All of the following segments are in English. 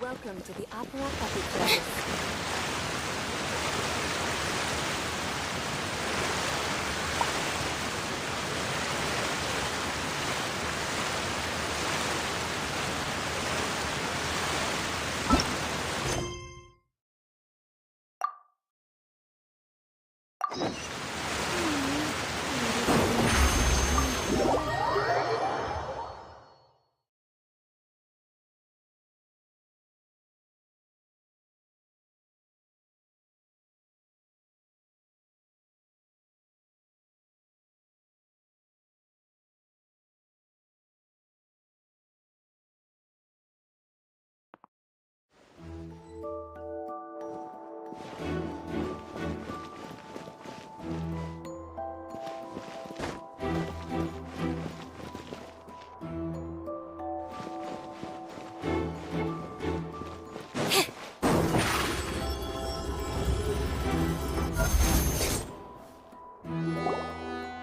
Welcome to the Opera Epic.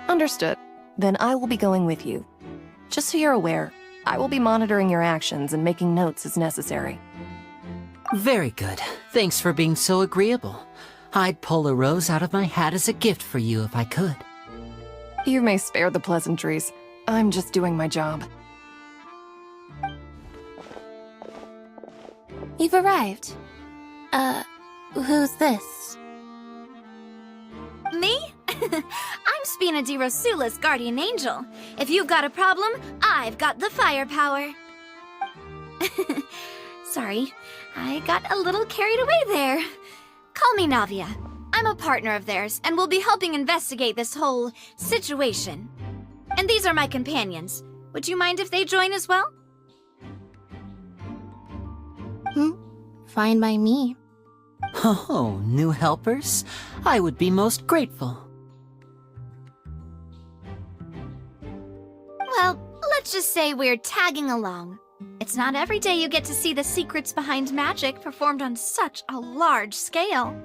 Understood. Then I will be going with you. Just so you're aware, I will be monitoring your actions and making notes as necessary. Very good. Thanks for being so agreeable. I'd pull a rose out of my hat as a gift for you if I could. You may spare the pleasantries. I'm just doing my job. You've arrived. Who's this? Me? I'm Spina di Rosula's guardian angel. If you've got a problem, I've got the firepower. Sorry, I got a little carried away there. Call me Navia. I'm a partner of theirs, and will be helping investigate this whole situation. And these are my companions. Would you mind if they join as well? Fine by me. Oh, new helpers? I would be most grateful. Well, let's just say we're tagging along. It's not every day you get to see the secrets behind magic performed on such a large scale.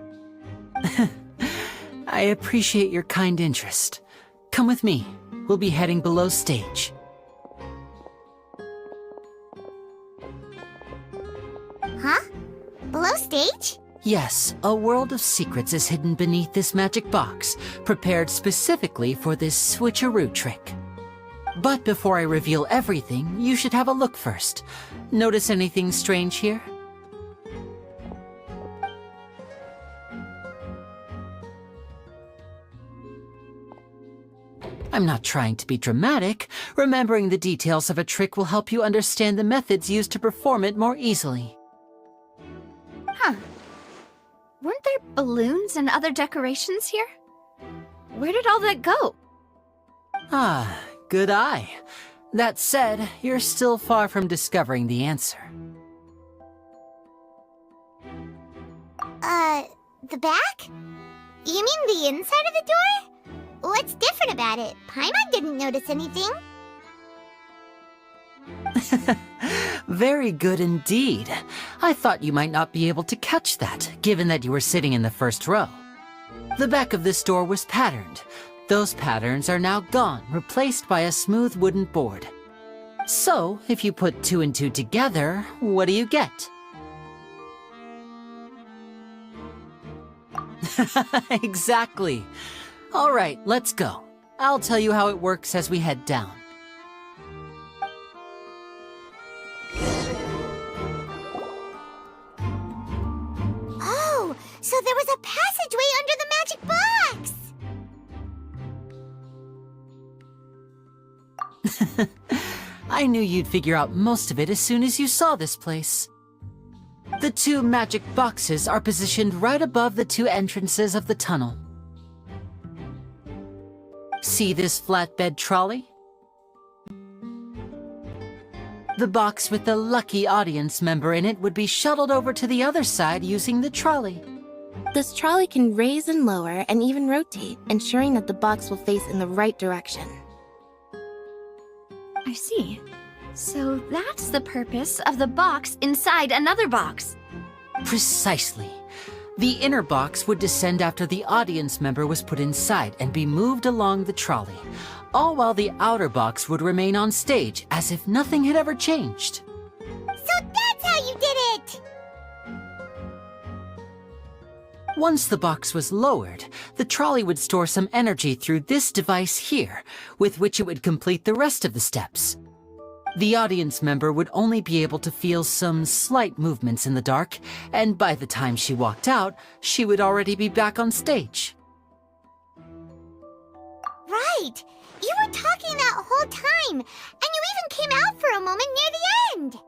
I appreciate your kind interest. Come with me. We'll be heading below stage. Huh? Below stage? Yes, a world of secrets is hidden beneath this magic box, prepared specifically for this switcheroo trick. But before I reveal everything, you should have a look first. Notice anything strange here? I'm not trying to be dramatic. Remembering the details of a trick will help you understand the methods used to perform it more easily. Huh. Weren't there balloons and other decorations here? Where did all that go? Ah, good eye. That said, you're still far from discovering the answer. The back? You mean the inside of the door? What's different about it? Paimon didn't notice anything. Very good indeed. I thought you might not be able to catch that, given that you were sitting in the first row. The back of this door was patterned. Those patterns are now gone, replaced by a smooth wooden board. So, if you put 2 and 2 together, what do you get? Exactly. All right, let's go. I'll tell you how it works as we head down. Oh, so there was a passageway under the magic box! I knew you'd figure out most of it as soon as you saw this place. The 2 magic boxes are positioned right above the 2 entrances of the tunnel. See this flatbed trolley? The box with the lucky audience member in it would be shuttled over to the other side using the trolley. This trolley can raise and lower and even rotate, ensuring that the box will face in the right direction. I see. So that's the purpose of the box inside another box. Precisely. The inner box would descend after the audience member was put inside and be moved along the trolley, all while the outer box would remain on stage as if nothing had ever changed. So that's how you did it! Once the box was lowered, the trolley would store some energy through this device here, with which it would complete the rest of the steps. The audience member would only be able to feel some slight movements in the dark, and by the time she walked out, she would already be back on stage. Right! You were talking that whole time, and you even came out for a moment near the end!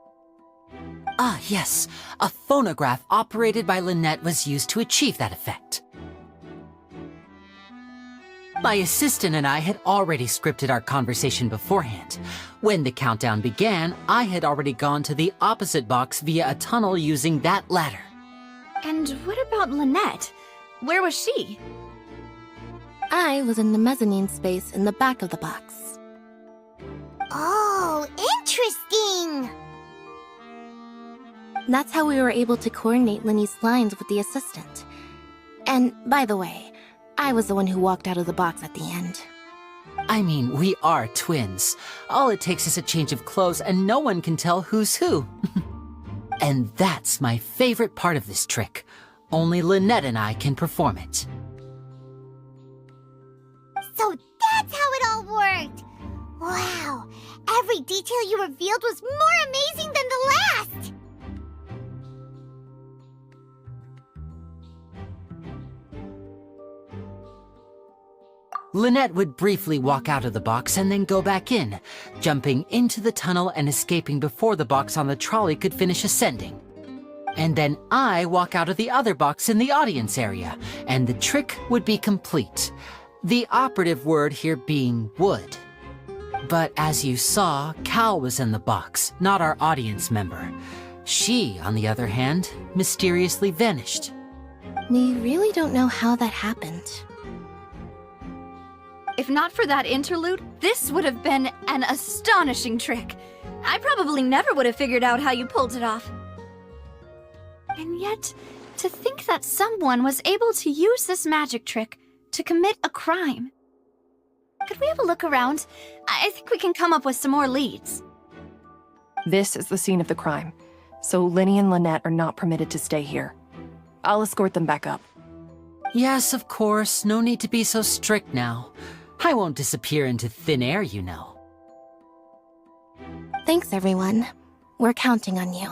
Ah, yes. A phonograph operated by Lynette was used to achieve that effect. My assistant and I had already scripted our conversation beforehand. When the countdown began, I had already gone to the opposite box via a tunnel using that ladder. And what about Lynette? Where was she? I was in the mezzanine space in the back of the box. Oh, interesting! That's how we were able to coordinate Linny's lines with the assistant. And, by the way, I was the one who walked out of the box at the end. I mean, we are twins. All it takes is a change of clothes and no one can tell who's who. And that's my favorite part of this trick. Only Lynette and I can perform it. So that's how it all worked! Wow! Every detail you revealed was more amazing than the last! Lynette would briefly walk out of the box and then go back in, jumping into the tunnel and escaping before the box on the trolley could finish ascending. And then I walk out of the other box in the audience area, and the trick would be complete. The operative word here being would. But as you saw, Cal was in the box, not our audience member. She, on the other hand, mysteriously vanished. We really don't know how that happened. If not for that interlude, this would have been an astonishing trick. I probably never would have figured out how you pulled it off. And yet, to think that someone was able to use this magic trick to commit a crime. Could we have a look around? I think we can come up with some more leads. This is the scene of the crime, so Linny and Lynette are not permitted to stay here. I'll escort them back up. Yes, of course. No need to be so strict now. I won't disappear into thin air, you know. Thanks, everyone. We're counting on you.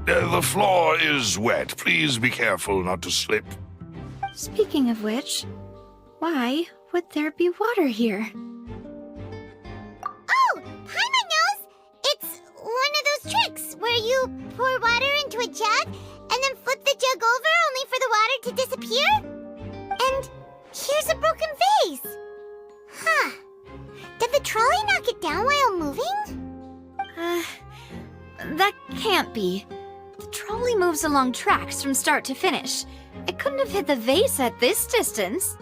The floor is wet. Please be careful not to slip. Speaking of which, why would there be water here? Oh! Paimon knows! It's one of those tricks where you pour water into a jug and then flip the jug over only for the water to disappear? And here's a broken vase! Huh. Did the trolley knock it down while moving? That can't be. The trolley moves along tracks from start to finish. It couldn't have hit the vase at this distance.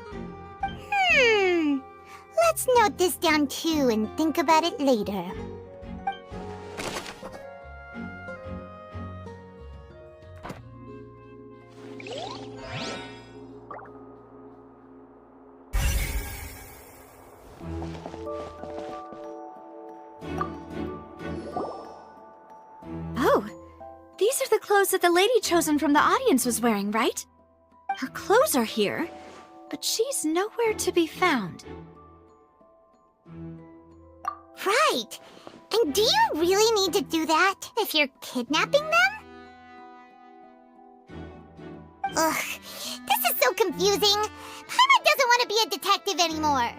Let's Let's note this down too and think about it later. Oh, these are the clothes that the lady chosen from the audience was wearing, right? Her clothes are here, but she's nowhere to be found. Right! And do you really need to do that if you're kidnapping them? Ugh, this is so confusing. Paimon doesn't want to be a detective anymore.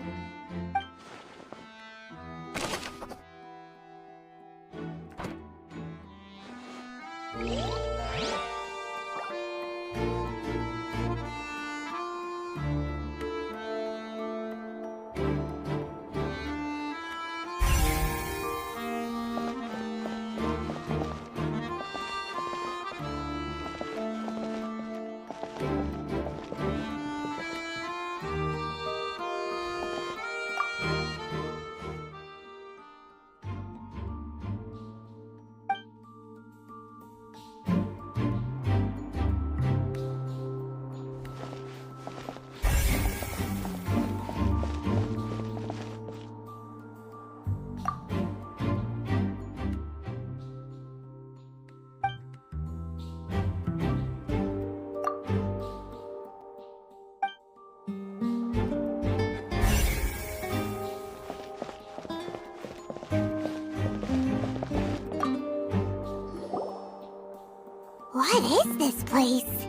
What is this place?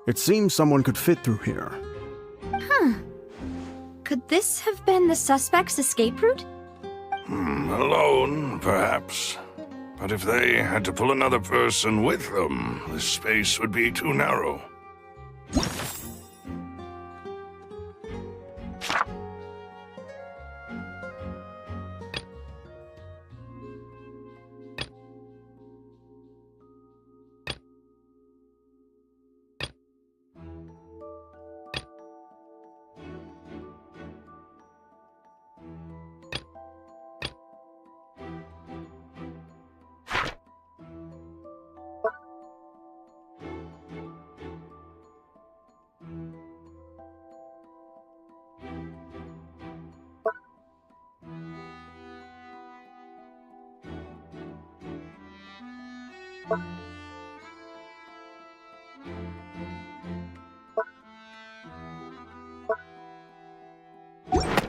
It seems someone could fit through here. Could this have been the suspect's escape route? Alone, perhaps. But if they had to pull another person with them, the space would be too narrow.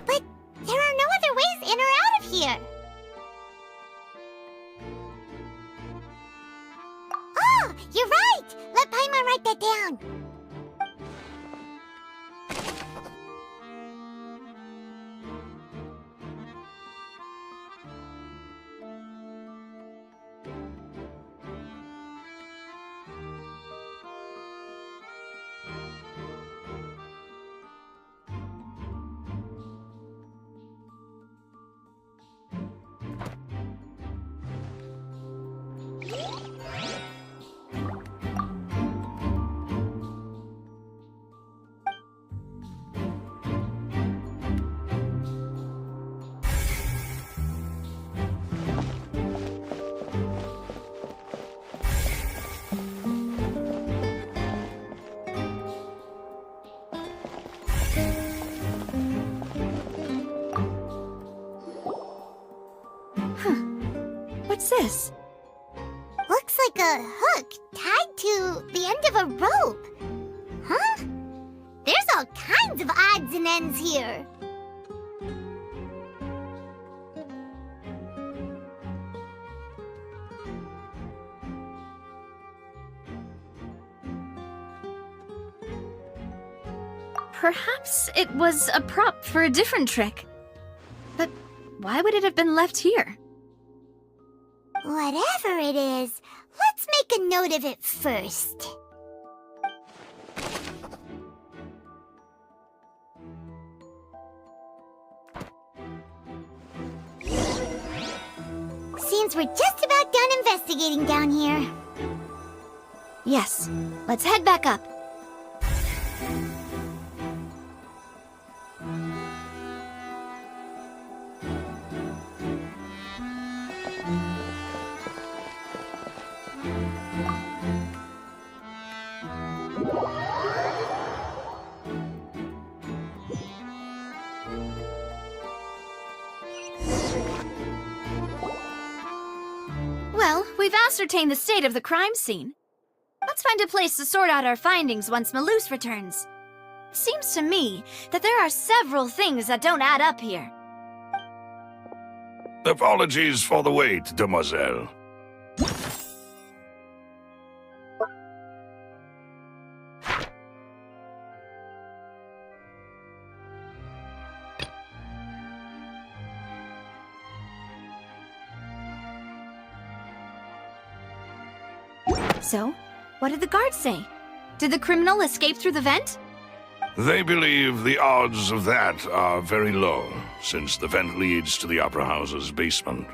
But there are no other ways in or out of here. Oh, you're right! Let Paimon write that down. What's this? Looks like a hook tied to the end of a rope. Huh? There's all kinds of odds and ends here. Perhaps it was a prop for a different trick. But why would it have been left here? Whatever it is, let's make a note of it first. Seems we're just about done investigating down here. Yes, let's head back up. we've ascertained the state of the crime scene. Let's find a place to sort out our findings once Malus returns. It seems to me that there are several things that don't add up here. Apologies for the wait, demoiselle. So, what did the guards say? Did the criminal escape through the vent? They believe the odds of that are very low, since the vent leads to the Opera House's basement.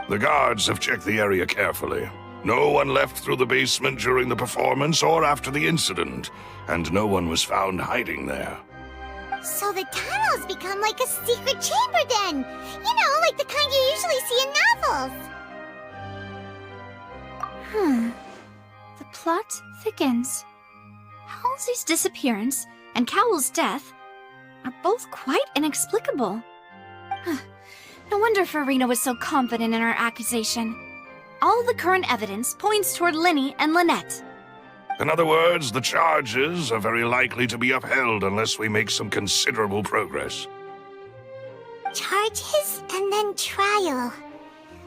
The guards have checked the area carefully. No one left through the basement during the performance or after the incident, and no one was found hiding there. So the tunnels become like a secret chamber then! You know, like the kind you usually see in novels! The plot thickens. Halsey's disappearance and Cowell's death are both quite inexplicable. No wonder Farina was so confident in her accusation. All the current evidence points toward Linny and Lynette. In other words, the charges are very likely to be upheld unless we make some considerable progress. Charges and then trial.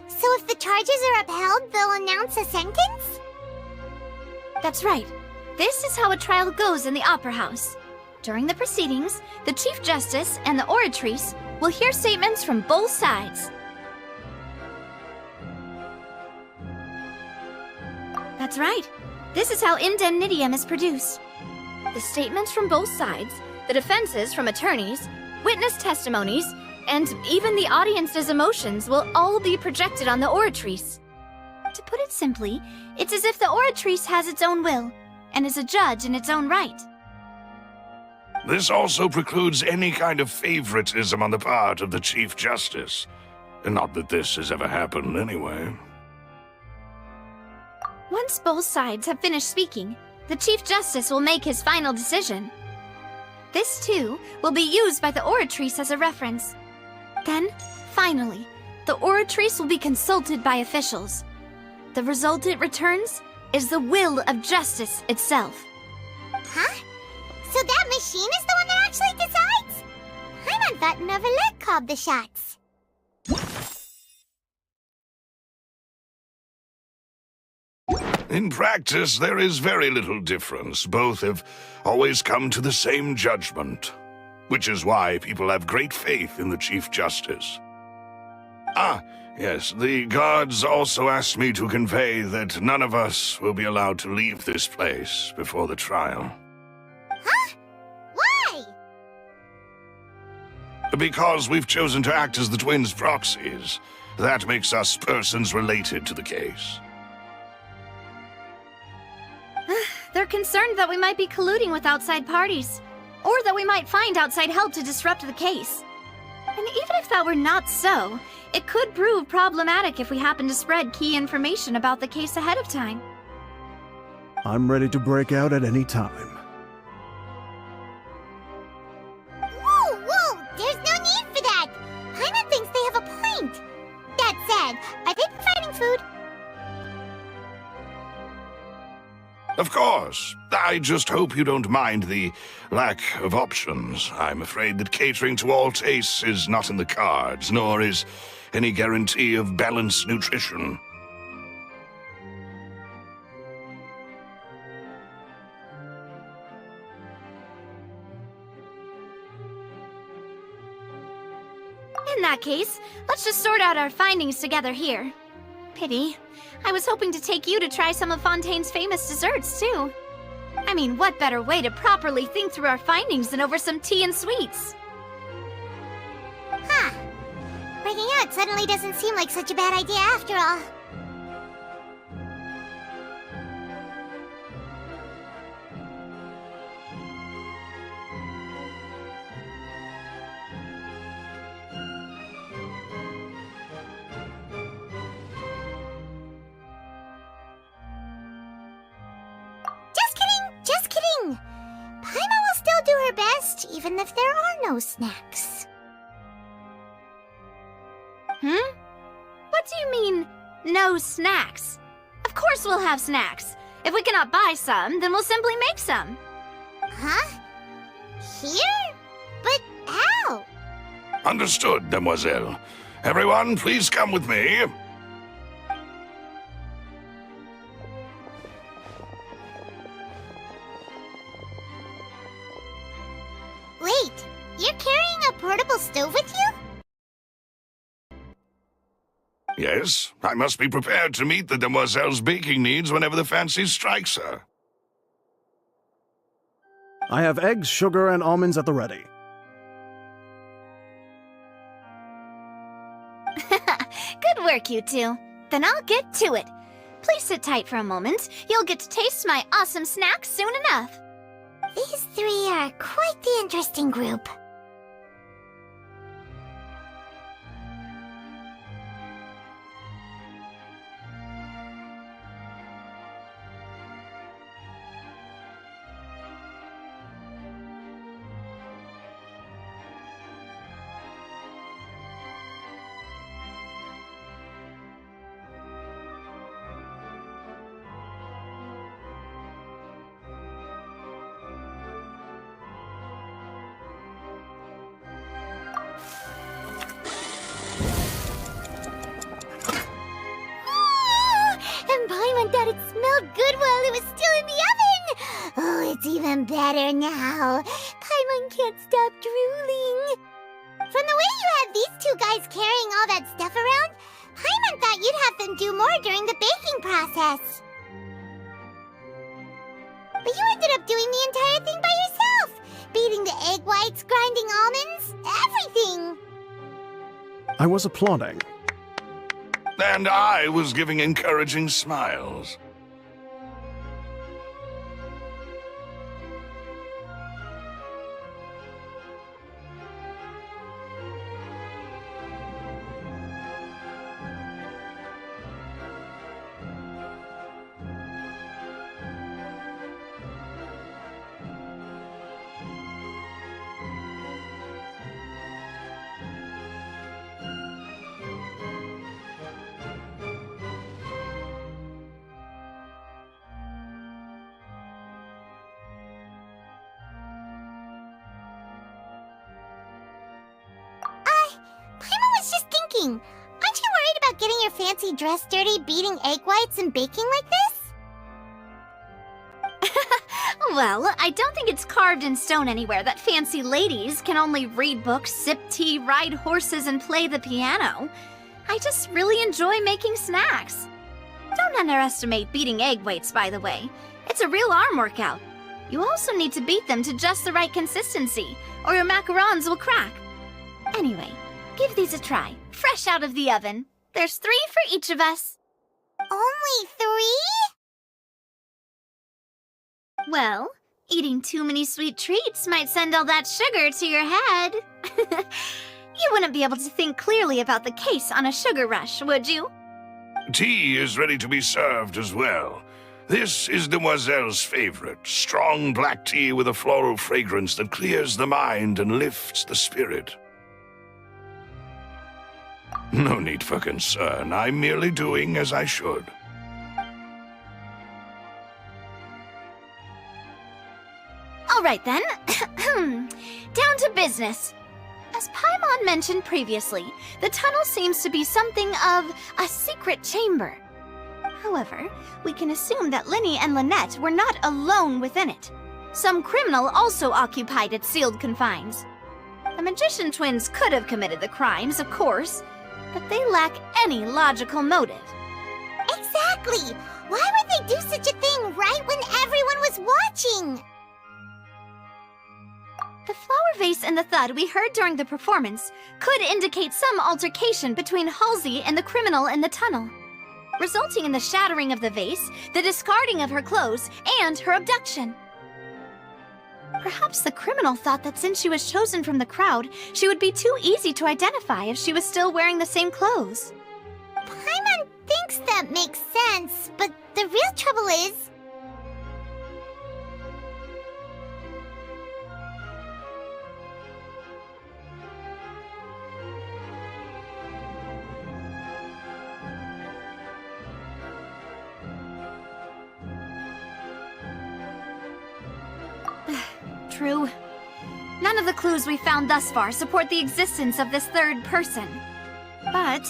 So if the charges are upheld, they'll announce a sentence? That's right. This is how a trial goes in the Opera House. During the proceedings, the Chief Justice and the Oratrice will hear statements from both sides. That's right. This is how indemnitium is produced. The statements from both sides, the defenses from attorneys, witness testimonies, and even the audience's emotions will all be projected on the Oratrice. To put it simply, it's as if the Oratrice has its own will, and is a judge in its own right. This also precludes any kind of favoritism on the part of the Chief Justice. Not that this has ever happened anyway. Once both sides have finished speaking, the Chief Justice will make his final decision. This, too, will be used by the Oratrice as a reference. Then, finally, the Oratrice will be consulted by officials. The result it returns is the will of justice itself. Huh? So that machine is the one that actually decides? Paimon thought Neverlet called the shots. In practice, there is very little difference. Both have always come to the same judgment, which is why people have great faith in the Chief Justice. Yes, the guards also asked me to convey that none of us will be allowed to leave this place before the trial. Huh? Why? Because we've chosen to act as the twins' proxies. That makes us persons related to the case. They're concerned that we might be colluding with outside parties, or that we might find outside help to disrupt the case. And even if that were not so, it could prove problematic if we happen to spread key information about the case ahead of time. I'm ready to break out at any time. Whoa! There's no need for that! Paimon thinks they have a point. That said, are they providing food? Of course. I just hope you don't mind the lack of options. I'm afraid that catering to all tastes is not in the cards, nor is any guarantee of balanced nutrition. In that case, let's just sort out our findings together here. Pity. I was hoping to take you to try some of Fontaine's famous desserts, too. I mean, what better way to properly think through our findings than over some tea and sweets? Huh. Breaking out suddenly doesn't seem like such a bad idea after all. Just kidding! Paimon will still do her best, even if there are no snacks. What do you mean, no snacks? course we'll have snacks. If we cannot buy some, then we'll simply make some. Huh? Here? But how? Understood, demoiselle. Everyone, please come with me. Wait, you're carrying a portable stove with you? Yes, I must be prepared to meet the demoiselle's baking needs whenever the fancy strikes her. I have eggs, sugar, and almonds at the ready. Good work, you two. Then I'll get to it. Please sit tight for a moment. You'll get to taste my awesome snacks soon enough. These three are quite the interesting group. And Paimon thought it smelled good while it was still in the oven! Oh, it's even better now. Paimon can't stop drooling. From the way you had these two guys carrying all that stuff around, Paimon thought you'd have them do more during the baking process. But you ended up doing the entire thing by yourself! Beating the egg whites, grinding almonds, everything! I was applauding. And I was giving encouraging smiles. Paimon was just thinking, aren't you worried about getting your fancy dress dirty beating egg whites and baking like this? Well, I don't think it's carved in stone anywhere that fancy ladies can only read books, sip tea, ride horses, and play the piano. I just really enjoy making snacks. Don't underestimate beating egg whites, by the way. It's a real arm workout. You also need to beat them to just the right consistency, or your macarons will crack. Anyway, give these a try, fresh out of the oven. There's 3 for each of us. Only 3? Well, eating too many sweet treats might send all that sugar to your head. You wouldn't be able to think clearly about the case on a sugar rush, would you? Tea is ready to be served as well. This is Demoiselle's favorite, strong black tea with a floral fragrance that clears the mind and lifts the spirit. No need for concern. I'm merely doing as I should. All right then. Down to business. As Paimon mentioned previously, the tunnel seems to be something of a secret chamber. However, we can assume that Linny and Lynette were not alone within it. Some criminal also occupied its sealed confines. The magician twins could have committed the crimes, of course, but they lack any logical motive. Exactly! Why would they do such a thing right when everyone was watching? The flower vase and the thud we heard during the performance could indicate some altercation between Halsey and the criminal in the tunnel, resulting in the shattering of the vase, the discarding of her clothes, and her abduction. Perhaps the criminal thought that since she was chosen from the crowd, she would be too easy to identify if she was still wearing the same clothes. Paimon thinks that makes sense, but the real trouble is... true. None of the clues we found thus far support the existence of this third person. But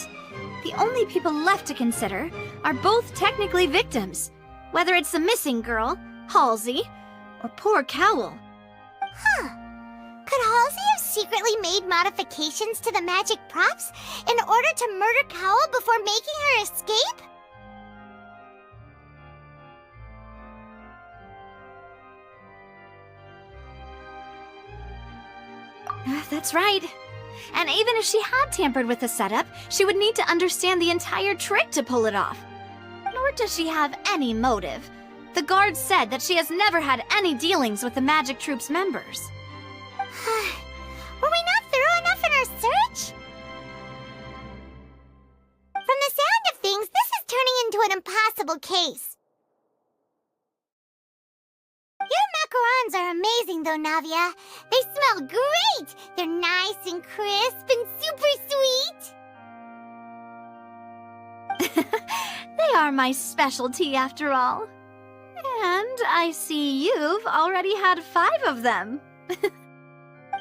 the only people left to consider are both technically victims, whether it's the missing girl, Halsey, or poor Cowl. Huh. Could Halsey have secretly made modifications to the magic props in order to murder Cowl before making her escape? That's right. And even if she had tampered with the setup, she would need to understand the entire trick to pull it off. Nor does she have any motive. The guard said that she has never had any dealings with the Magic Troop's members. Were we not thorough enough in our search? From the sound of things, this is turning into an impossible case. Your macarons are amazing, though, Navia. They smell great! They're nice and crisp and super sweet! They are my specialty, after all. And I see you've already had 5 of them.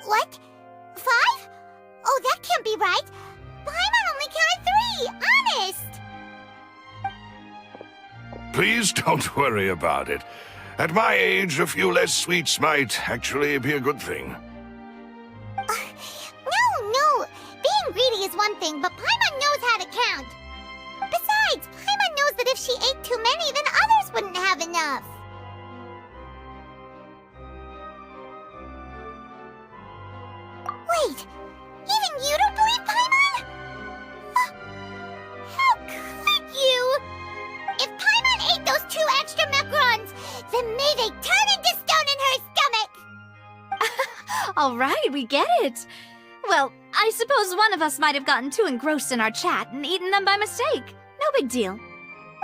What? 5? Oh, that can't be right. Paimon only counted 3, honest! Please don't worry about it. At my age, a few less sweets might actually be a good thing. No. Being greedy is one thing, but Paimon knows how to count. Besides, Paimon knows that if she ate too many, then others wouldn't have enough. Wait, even you don't believe Paimon? How could you? If Paimon ate those 2 extra macarons, then may they turn into stone in her stomach! All right, we get it. Well, I suppose one of us might have gotten too engrossed in our chat and eaten them by mistake. No big deal.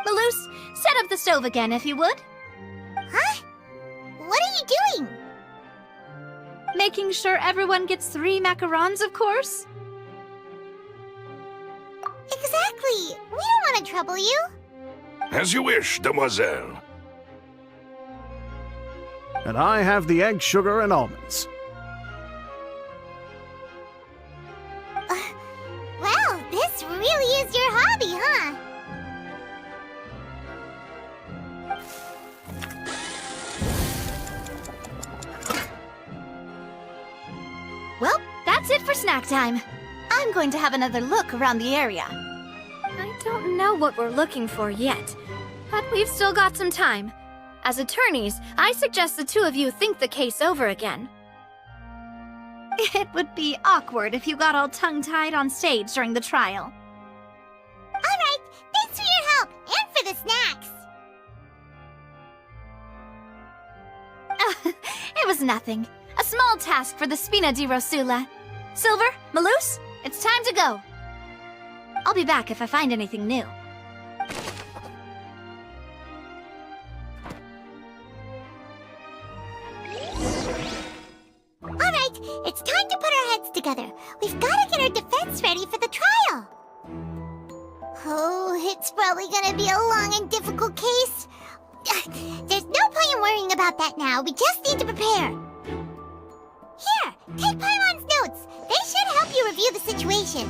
Malus, set up the stove again if you would. Huh? What are you doing? Making sure everyone gets 3 macarons, of course. Exactly. We don't want to trouble you. As you wish, demoiselle. And I have the egg, sugar, and almonds. Well, this really is your hobby, huh? Well, that's it for snack time. I'm going to have another look around the area. I don't know what we're looking for yet, but we've still got some time. As attorneys, I suggest the 2 of you think the case over again. It would be awkward if you got all tongue-tied on stage during the trial. All right, thanks for your help and for the snacks. It was nothing. A small task for the Spina di Rosula. Silver, Malus, it's time to go. I'll be back if I find anything new. All right, it's time to put our heads together. We've got to get our defense ready for the trial. Oh, it's probably going to be a long and difficult case. There's no point in worrying about that now. We just need to prepare. Here, take Paimon's notes. They should help you review the situation.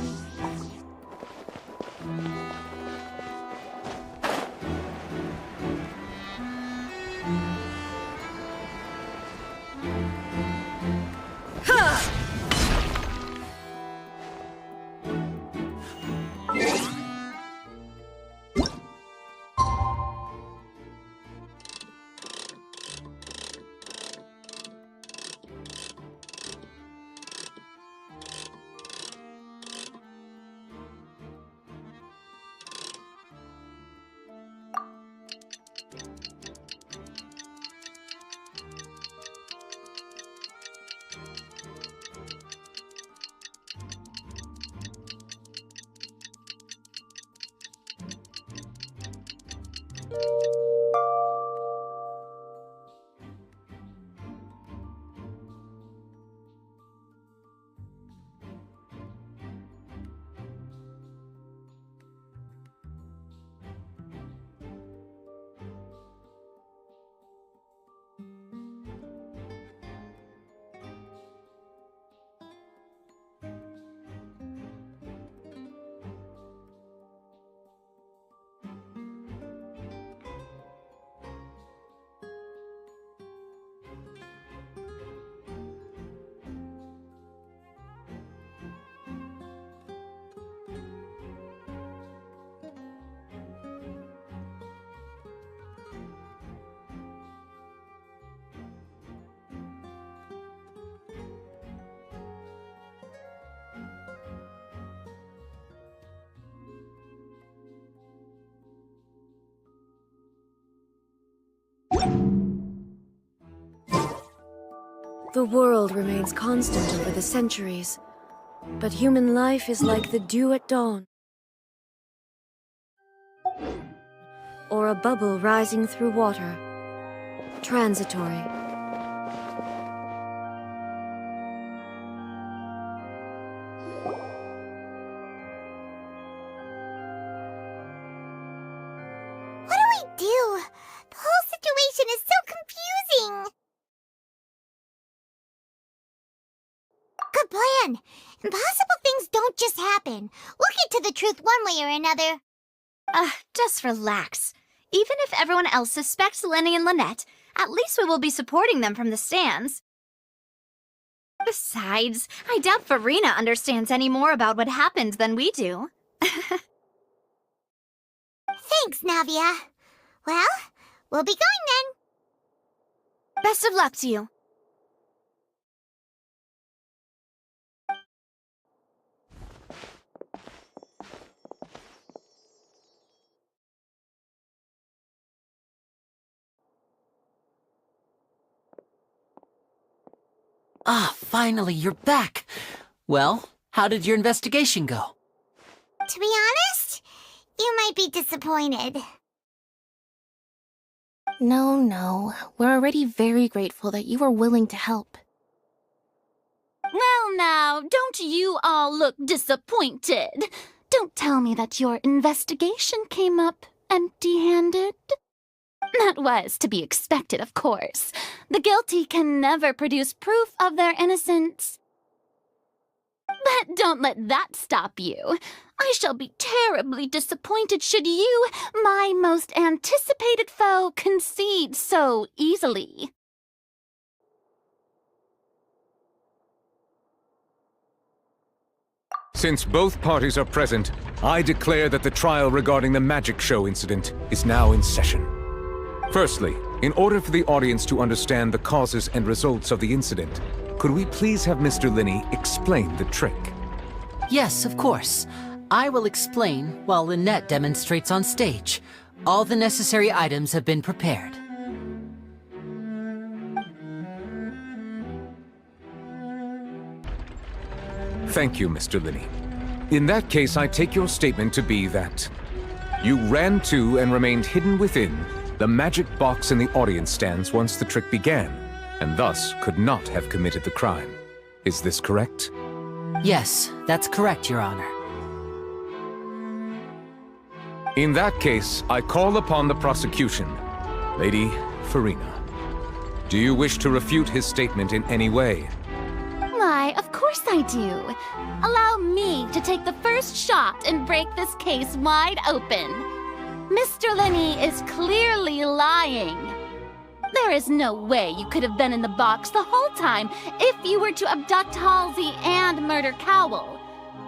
The world remains constant over the centuries, but human life is like the dew at dawn, or a bubble rising through water, transitory. What do we do? The whole situation is so confusing. Good plan. Impossible things don't just happen. We'll get to the truth one way or another. Just relax. Even if everyone else suspects Lenny and Lynette, at least we will be supporting them from the stands. Besides, I doubt Farina understands any more about what happened than we do. Thanks, Navia. Well, we'll be going then. Best of luck to you. Ah, finally, you're back. Well, how did your investigation go? To be honest, you might be disappointed. No. We're already very grateful that you were willing to help. Well now, don't you all look disappointed. Don't tell me that your investigation came up empty-handed. That was to be expected, of course. The guilty can never produce proof of their innocence. But don't let that stop you. I shall be terribly disappointed should you, my most anticipated foe, concede so easily. Since both parties are present, I declare that the trial regarding the magic show incident is now in session. Firstly, in order for the audience to understand the causes and results of the incident, could we please have Mr. Linney explain the trick? Yes, of course. I will explain while Lynette demonstrates on stage. All the necessary items have been prepared. Thank you, Mr. Linney. In that case, I take your statement to be that you ran to and remained hidden within the magic box in the audience stands once the trick began, and thus could not have committed the crime. Is this correct? Yes, that's correct, Your Honor. In that case, I call upon the prosecution. Lady Farina, do you wish to refute his statement in any way? Why, of course I do. Allow me to take the first shot and break this case wide open. Mr. Linney is clearly lying. There is no way you could have been in the box the whole time if you were to abduct Halsey and murder Cowell.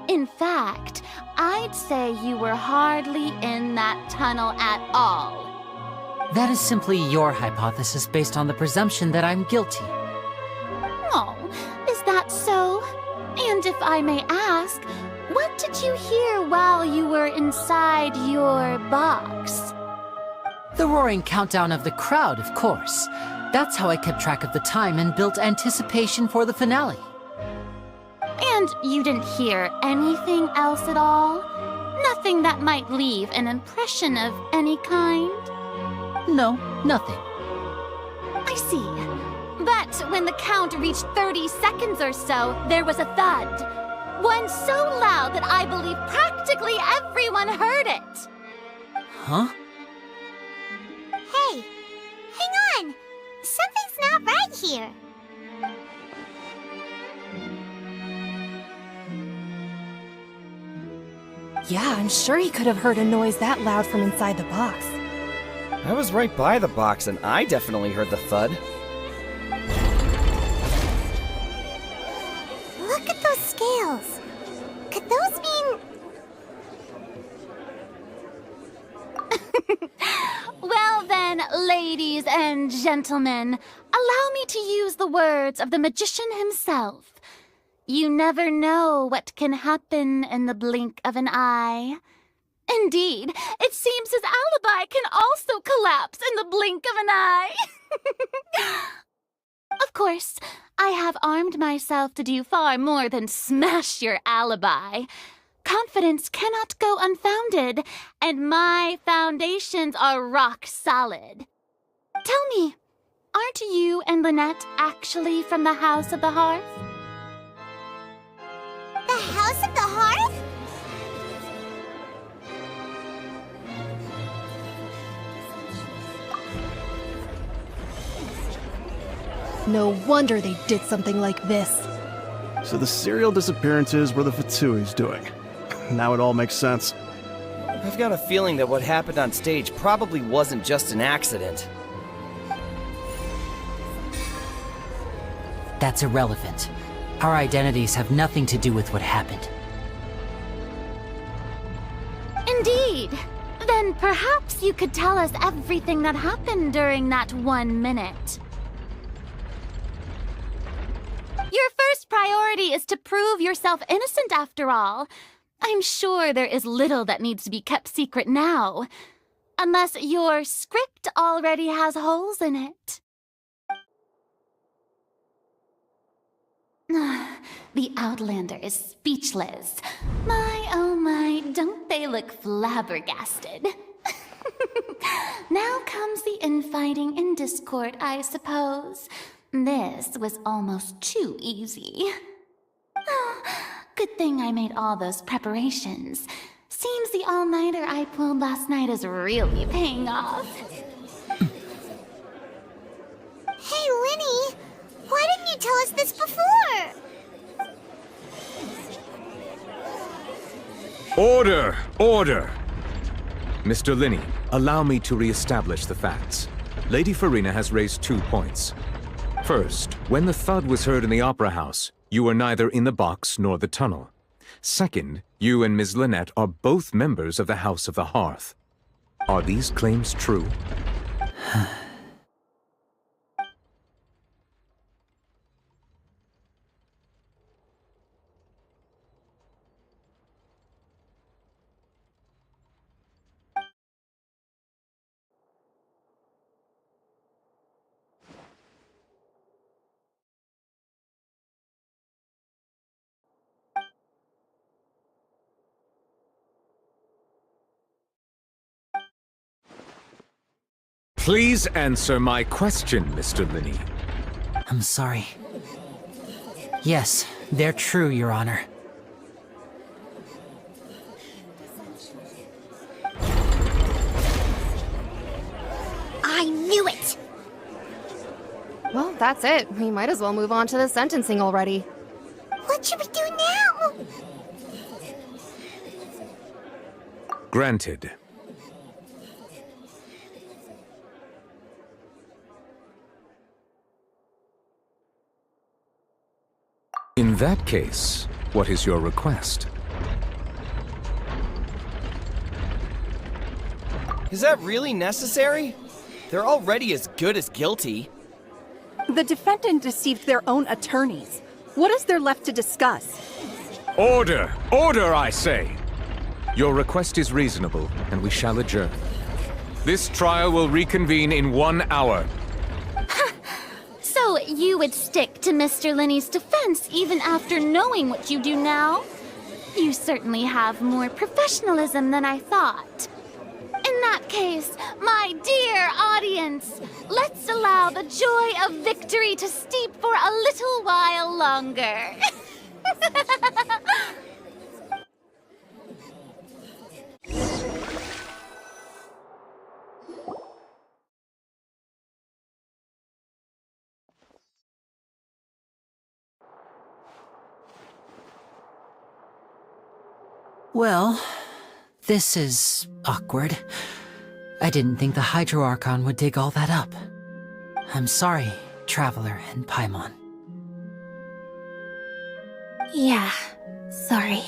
In fact, I'd say you were hardly in that tunnel at all. That is simply your hypothesis based on the presumption that I'm guilty. Oh, is that so? And if I may ask, what did you hear while you were inside your box? The roaring countdown of the crowd, of course. That's how I kept track of the time and built anticipation for the finale. And you didn't hear anything else at all? Nothing that might leave an impression of any kind? No, nothing. I see. But when the count reached 30 seconds or so, there was a thud. One so loud that I believe practically everyone heard it. Huh? Hey, hang on. Something's not right here. Yeah, I'm sure he could have heard a noise that loud from inside the box. I was right by the box and I definitely heard the thud. Look at those scales. Could those mean... Well then, ladies and gentlemen, allow me to use the words of the magician himself. You never know what can happen in the blink of an eye. Indeed, it seems his alibi can also collapse in the blink of an eye. Of course, I have armed myself to do far more than smash your alibi. Confidence cannot go unfounded, and my foundations are rock solid. Tell me, aren't you and Lynette actually from the House of the Hearth? The House of the Hearth? No wonder they did something like this. So the serial disappearances were the Fatsui's doing. Now it all makes sense. I've got a feeling that what happened on stage probably wasn't just an accident. That's irrelevant. Our identities have nothing to do with what happened. Indeed. Then perhaps you could tell us everything that happened during that 1 minute. Your first priority is to prove yourself innocent, after all. I'm sure there is little that needs to be kept secret now. Unless your script already has holes in it. The Outlander is speechless. My, oh my, don't they look flabbergasted? Now comes the infighting and discord, I suppose. This was almost too easy. Good thing I made all those preparations. Seems the all-nighter I pulled last night is really paying off. Hey, Linny! Why didn't you tell us this before? Order! Order! Mr. Linney, allow me to re-establish the facts. Lady Farina has raised 2 points. First, when the thud was heard in the Opera House, you were neither in the box nor the tunnel. Second, you and Ms. Lynette are both members of the House of the Hearth. Are these claims true? Please answer my question, Mr. Linney. I'm sorry. Yes, they're true, Your Honor. I knew it! Well, that's it. We might as well move on to the sentencing already. What should we do now? Granted. In that case, what is your request? Is that really necessary? They're already as good as guilty. The defendant deceived their own attorneys. What is there left to discuss? Order! Order, I say! Your request is reasonable, and we shall adjourn. This trial will reconvene in 1 hour. So you would stick to Mr. Linney's defense even after knowing what you do now? You certainly have more professionalism than I thought. In that case, my dear audience, let's allow the joy of victory to steep for a little while longer. Well, this is awkward. I didn't think the Hydro Archon would dig all that up. I'm sorry, Traveler and Paimon. Yeah, sorry.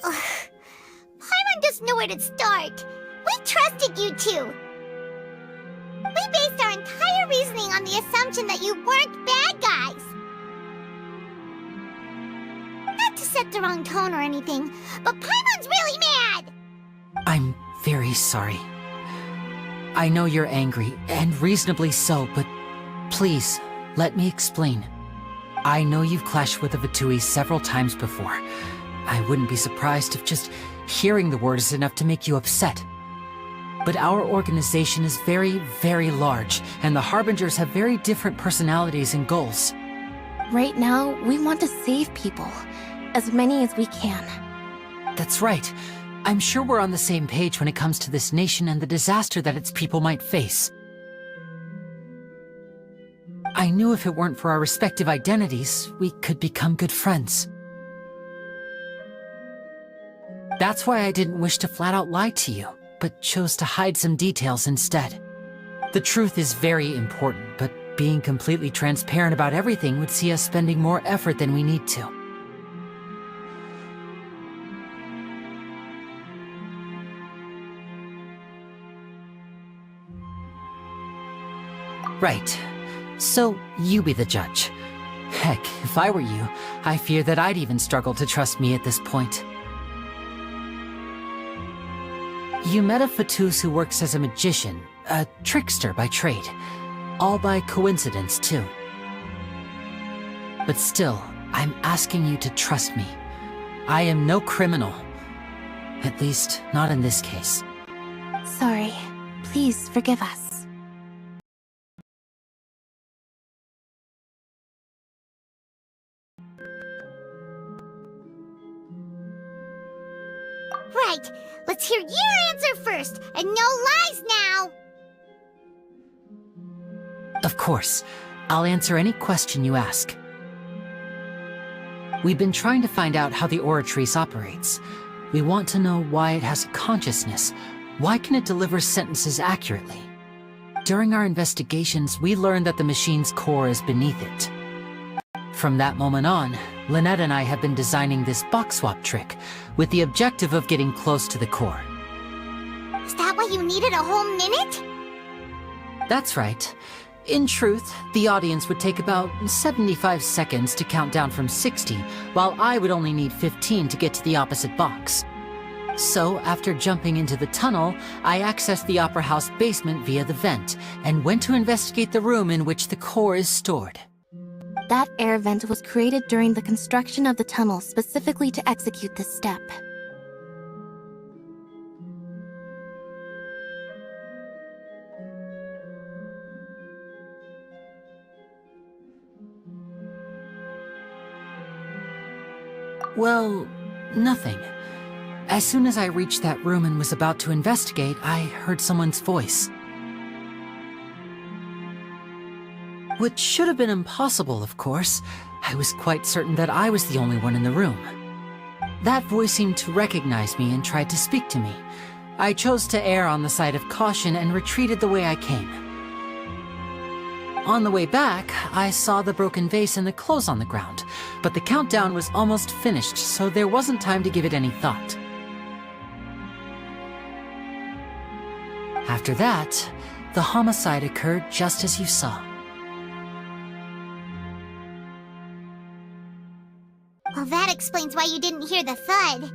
Paimon doesn't know where to start. We trusted you two. We based our entire reasoning on the assumption that you weren't bad guys. Not to set the wrong tone or anything, but Paimon's really mad! I'm very sorry. I know you're angry, and reasonably so, but Please, let me explain. I know you've clashed with the Fatui several times before. I wouldn't be surprised if just hearing the word is enough to make you upset. But our organization is very, very large, and the Harbingers have very different personalities and goals. Right now, we want to save people. As many as we can. That's right. I'm sure we're on the same page when it comes to this nation and the disaster that its people might face. I knew if it weren't for our respective identities, we could become good friends. That's why I didn't wish to flat out lie to you, but chose to hide some details instead. The truth is very important, but being completely transparent about everything would see us spending more effort than we need to. Right. So, you be the judge. Heck, if I were you, I fear that I'd even struggle to trust me at this point. You met a Fatus who works as a magician, a trickster by trade. All by coincidence, too. But still, I'm asking you to trust me. I am no criminal. At least, not in this case. Sorry. Please forgive us. Right, let's hear your answer first, and no lies now! Of course, I'll answer any question you ask. We've been trying to find out how the Oratrice operates. We want to know why it has a consciousness. Why can it deliver sentences accurately? During our investigations, we learned that the machine's core is beneath it. From that moment on, Lynette and I have been designing this box swap trick, with the objective of getting close to the core. Is that why you needed a whole minute? That's right. In truth, the audience would take about 75 seconds to count down from 60, while I would only need 15 to get to the opposite box. So, after jumping into the tunnel, I accessed the Opera House basement via the vent, and went to investigate the room in which the core is stored. That air vent was created during the construction of the tunnel specifically to execute this step. Well, nothing. As soon as I reached that room and was about to investigate, I heard someone's voice. Which should have been impossible, of course. I was quite certain that I was the only one in the room. That voice seemed to recognize me and tried to speak to me. I chose to err on the side of caution and retreated the way I came. On the way back, I saw the broken vase and the clothes on the ground, but the countdown was almost finished, so there wasn't time to give it any thought. After that, the homicide occurred just as you saw. Well, that explains why you didn't hear the thud.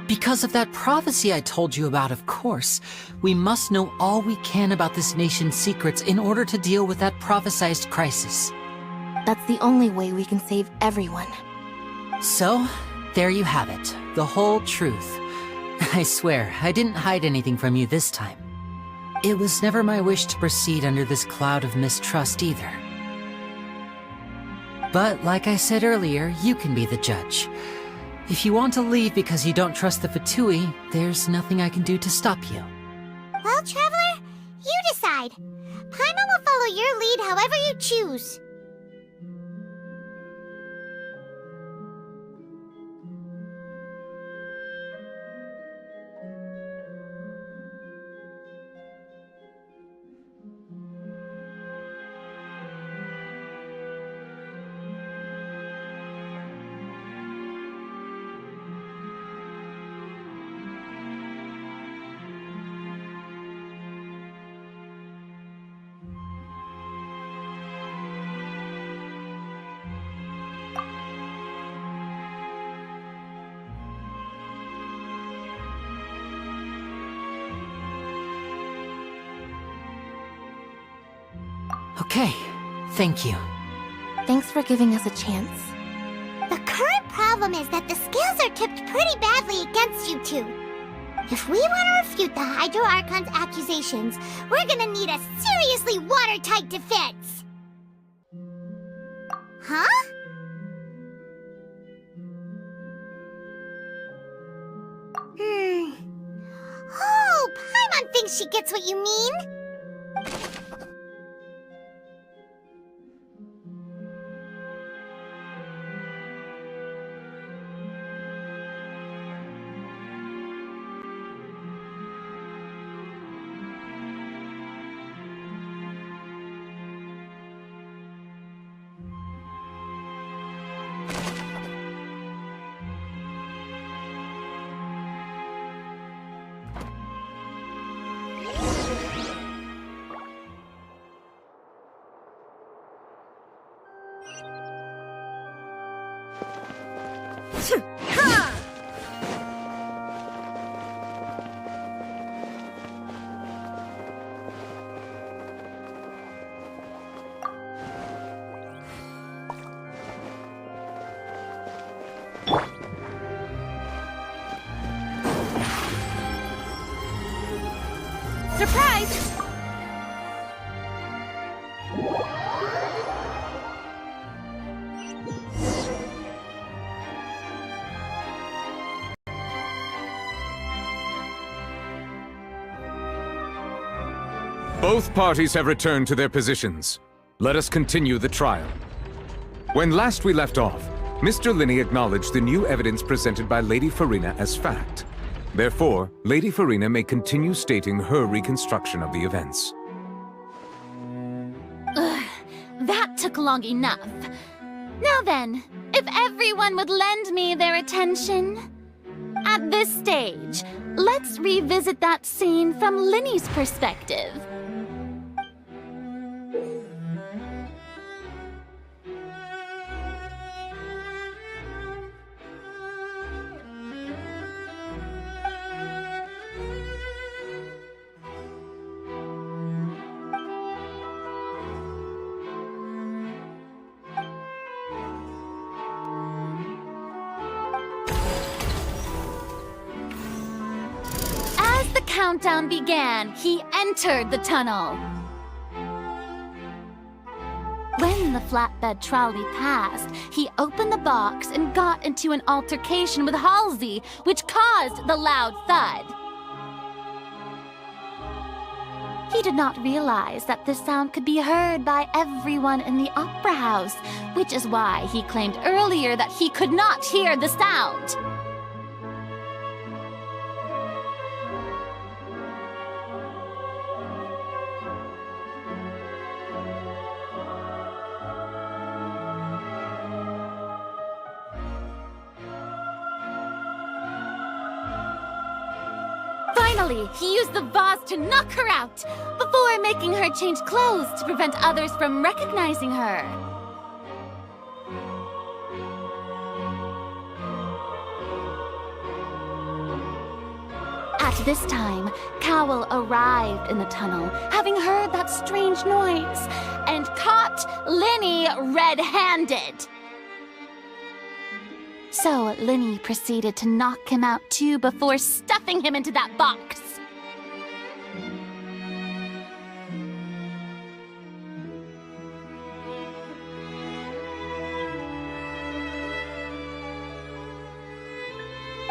Because of that prophecy I told you about, of course. We must know all we can about this nation's secrets in order to deal with that prophesized crisis. That's the only way we can save everyone. So, there you have it. The whole truth. I swear, I didn't hide anything from you this time. It was never my wish to proceed under this cloud of mistrust either. But like I said earlier, you can be the judge. If you want to leave because you don't trust the Fatui, there's nothing I can do to stop you. Well, Traveler, you decide. Paimon will follow your lead however you choose. Okay, thank you. Thanks for giving us a chance. The current problem is that the scales are tipped pretty badly against you two. If we want to refute the Hydro Archon's accusations, we're gonna need a seriously watertight defense. Huh? Oh, Paimon thinks she gets what you mean. Surprise! Both parties have returned to their positions. Let us continue the trial. When last we left off, Mr. Linney acknowledged the new evidence presented by Lady Farina as fact. Therefore, Lady Farina may continue stating her reconstruction of the events. That took long enough. Now then, if everyone would lend me their attention. At this stage, let's revisit that scene from Linney's perspective. Countdown began, he entered the tunnel. When the flatbed trolley passed, he opened the box and got into an altercation with Halsey, which caused the loud thud. He did not realize that this sound could be heard by everyone in the opera house, which is why he claimed earlier that he could not hear the sound. Finally, he used the vase to knock her out, before making her change clothes to prevent others from recognizing her. At this time, Cowell arrived in the tunnel, having heard that strange noise, and caught Linney red-handed. So Linney proceeded to knock him out too before stuffing him into that box.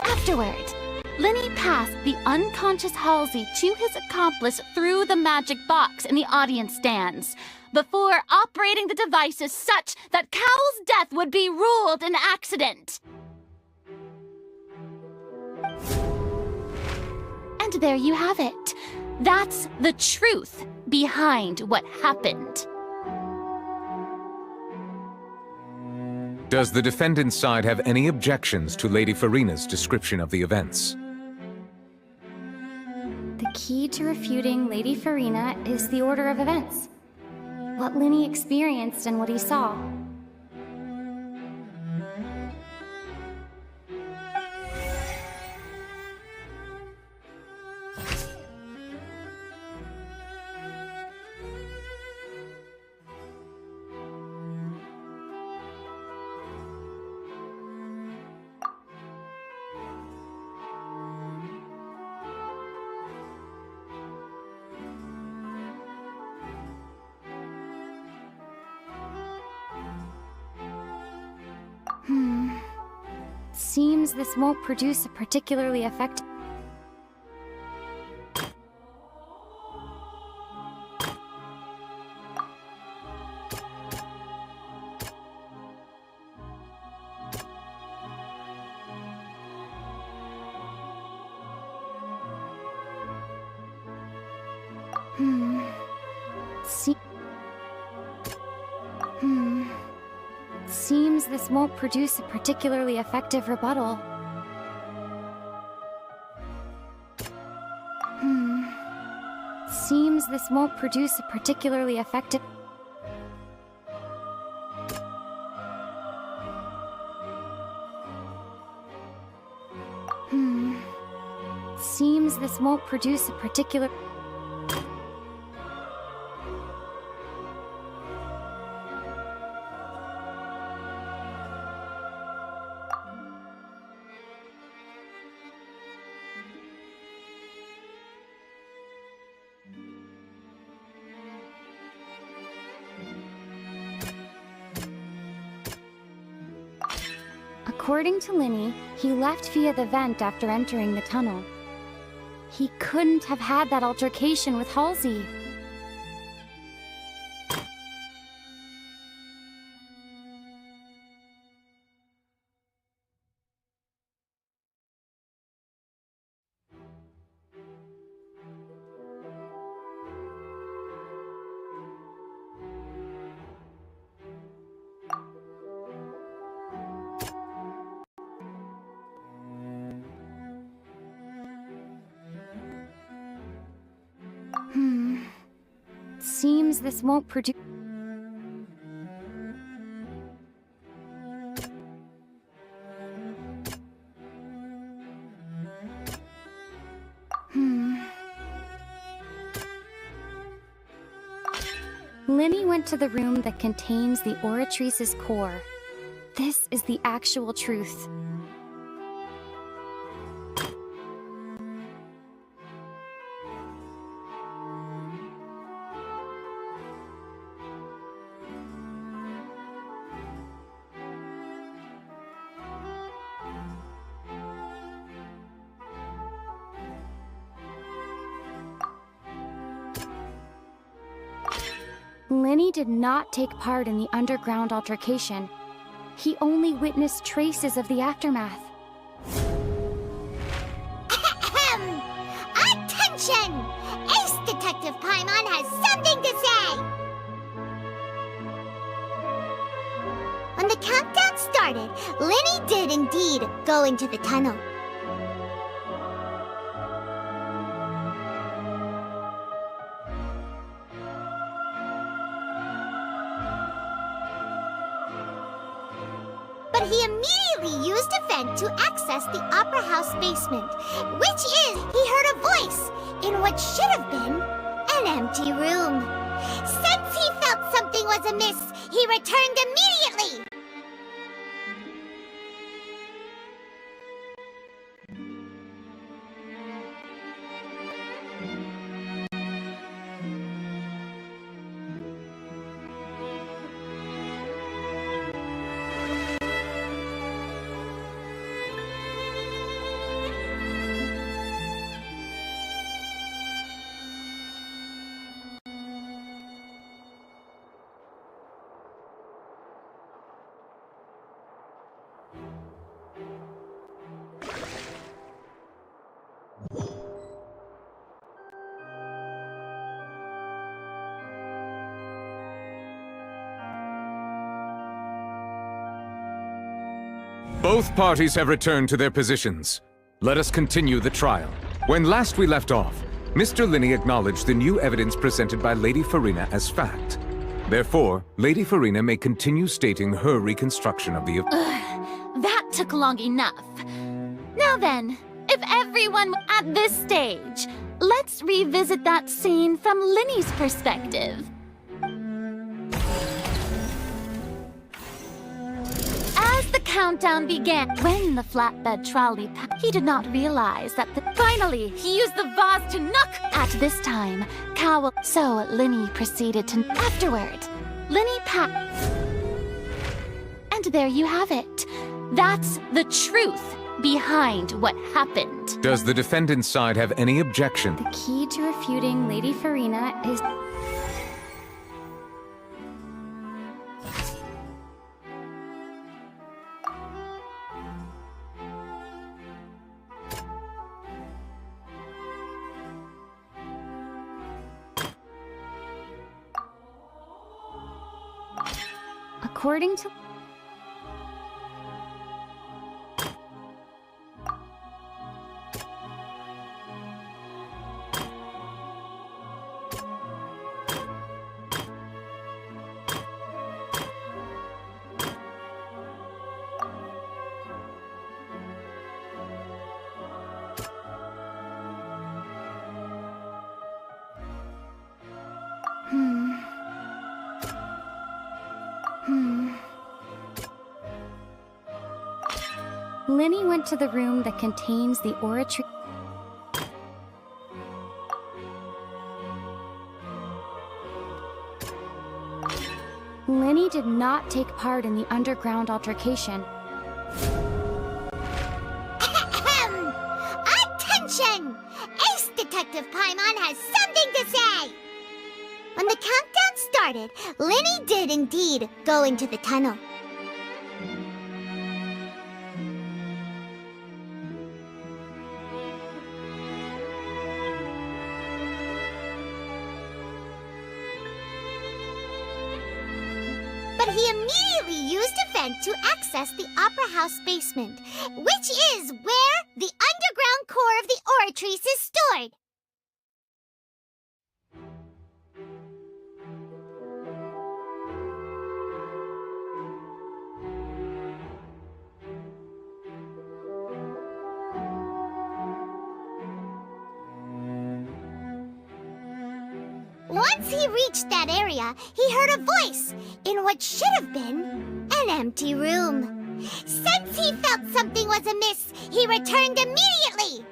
Afterward, Linney passed the unconscious Halsey to his accomplice through the magic box in the audience stands, before operating the devices such that Cowell's death would be ruled an accident. And there you have it. That's the truth behind what happened. Does the defendant's side have any objections to Lady Farina's description of the events? The key to refuting Lady Farina is the order of events. What Linney experienced and what he saw. Seems this won't produce a particularly effective... Seems this won't produce a particularly effective rebuttal. Seems this won't produce a particularly effective... Seems this won't produce a particular... According to Linny, he left via the vent after entering the tunnel. He couldn't have had that altercation with Halsey. Seems this won't produce... Linny went to the room that contains the Oratrice's core. This is the actual truth. Linny did not take part in the underground altercation. He only witnessed traces of the aftermath. Attention! Ace Detective Paimon has something to say! When the countdown started, Linny did indeed go into the tunnel. But he immediately used a vent to access the Opera House basement, which is, he heard a voice in what should have been an empty room. Since he felt something was amiss, he returned immediately. Both parties have returned to their positions. Let us continue the trial. When last we left off, Mr. Linny acknowledged the new evidence presented by Lady Farina as fact. Therefore, Lady Farina may continue stating her reconstruction of the event. That took long enough. Now then, if everyone at this stage, let's revisit that scene from Linny's perspective. As the countdown began, when the flatbed trolley passed, he did not realize that finally, he used the vase to knock. At this time, Kalo... So Linny proceeded to... Afterward, Linny passed. And there you have it. That's the truth behind what happened. Does the defendant's side have any objection? The key to refuting Lady Farina is... According to... Linny went to the room that contains the oratory. Linny did not take part in the underground altercation. Attention! Ace Detective Paimon has something to say! When the countdown started, Linny did indeed go into the tunnel. But he immediately used a vent to access the Opera House basement, which is where the underground core of the oratories is stored. Once he reached that area, he heard a voice in what should have been an empty room. Since he felt something was amiss, he returned immediately.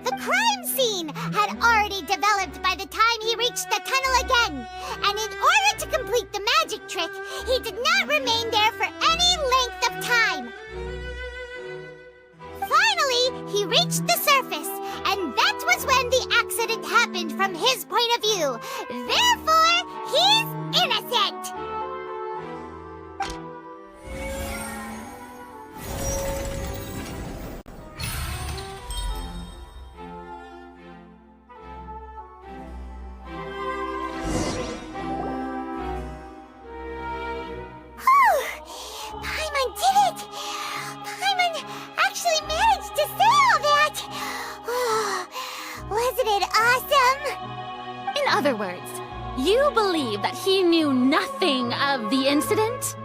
The crime scene had already developed by the time he reached the tunnel again, and in order to complete the magic trick, he did not remain there for any length of time. Finally, he reached the surface, and that was when the accident happened from his point of view. Therefore, he's innocent! Paimon did it! Paimon actually managed to say all that! Wasn't it awesome? In other words, you believe that he knew nothing of the incident?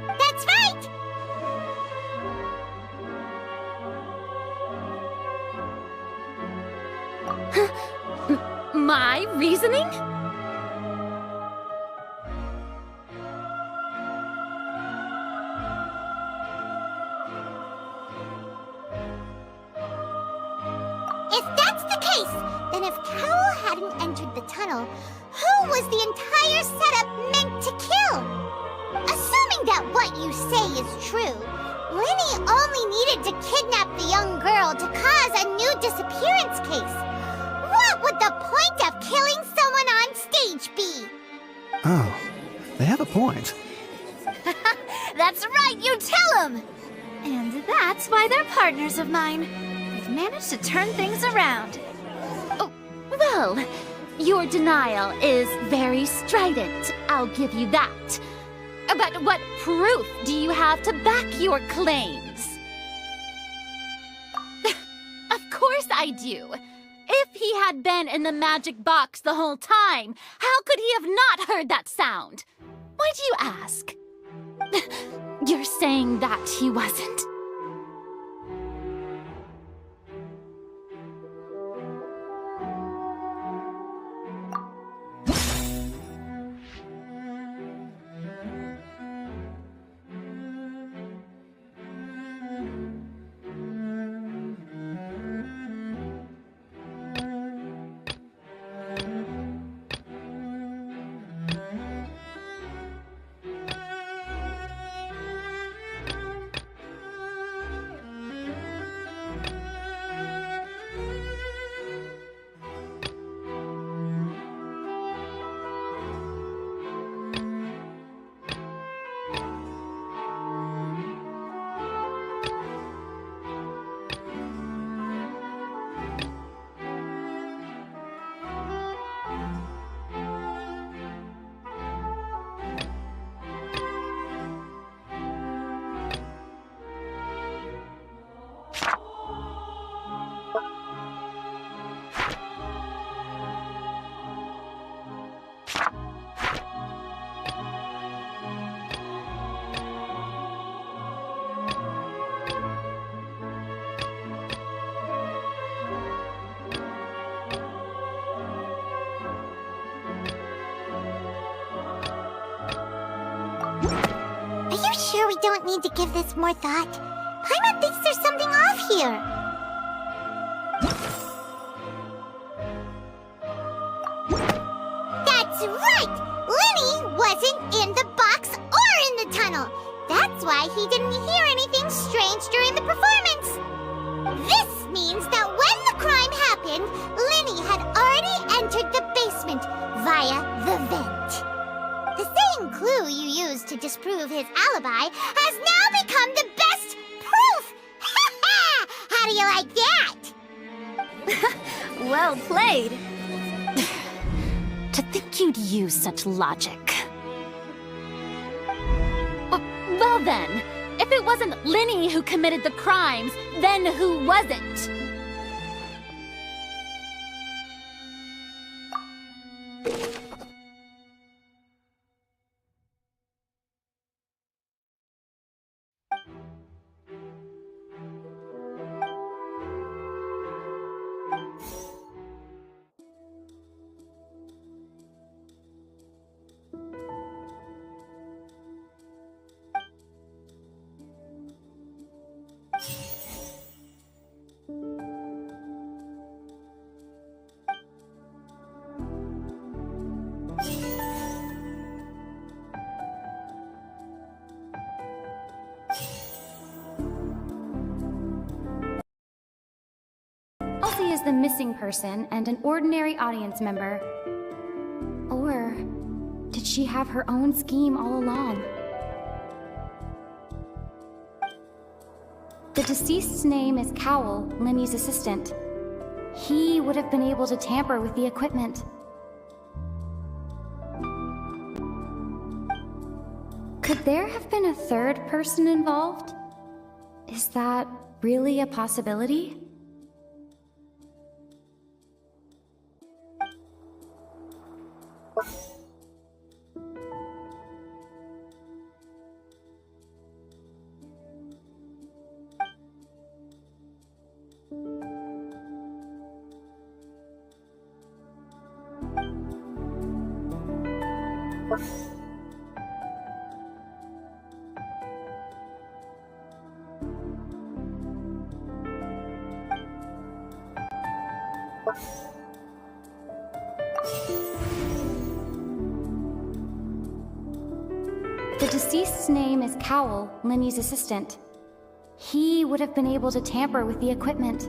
That's right! My reasoning? If that's the case, then if Kalo hadn't entered the tunnel, who was the entire setup meant to kill? Assuming that what you say is true, Linny only needed to kidnap the young girl to cause a new disappearance case. What would the point of killing someone on stage be? Oh, they have a point. That's right, you tell them! And that's why they're partners of mine. They've managed to turn things around. Oh, well, your denial is very strident, I'll give you that. But what proof do you have to back your claims? Of course I do. If he had been in the magic box the whole time, how could he have not heard that sound? Why do you ask? You're saying that he wasn't? sure we don't need to give this more thought. Paimon thinks there's something off here. That's right! Linny wasn't in the box or in the tunnel. That's why he didn't hear anything strange during the performance. This means that when the crime happened, Linny had already entered the basement via the vent. The same clue you used to disprove his alibi has now become the best proof! Ha ha! How do you like that? Well played. To think you'd use such logic. Well then, if it wasn't Linny who committed the crimes, then who was it? Elsie is the missing person and an ordinary audience member. Or did she have her own scheme all along? The deceased's name is Cowell, Linny's assistant. He would have been able to tamper with the equipment. Could there have been a third person involved? Is that really a possibility? The deceased's name is Cowell, Linny's assistant. He would have been able to tamper with the equipment.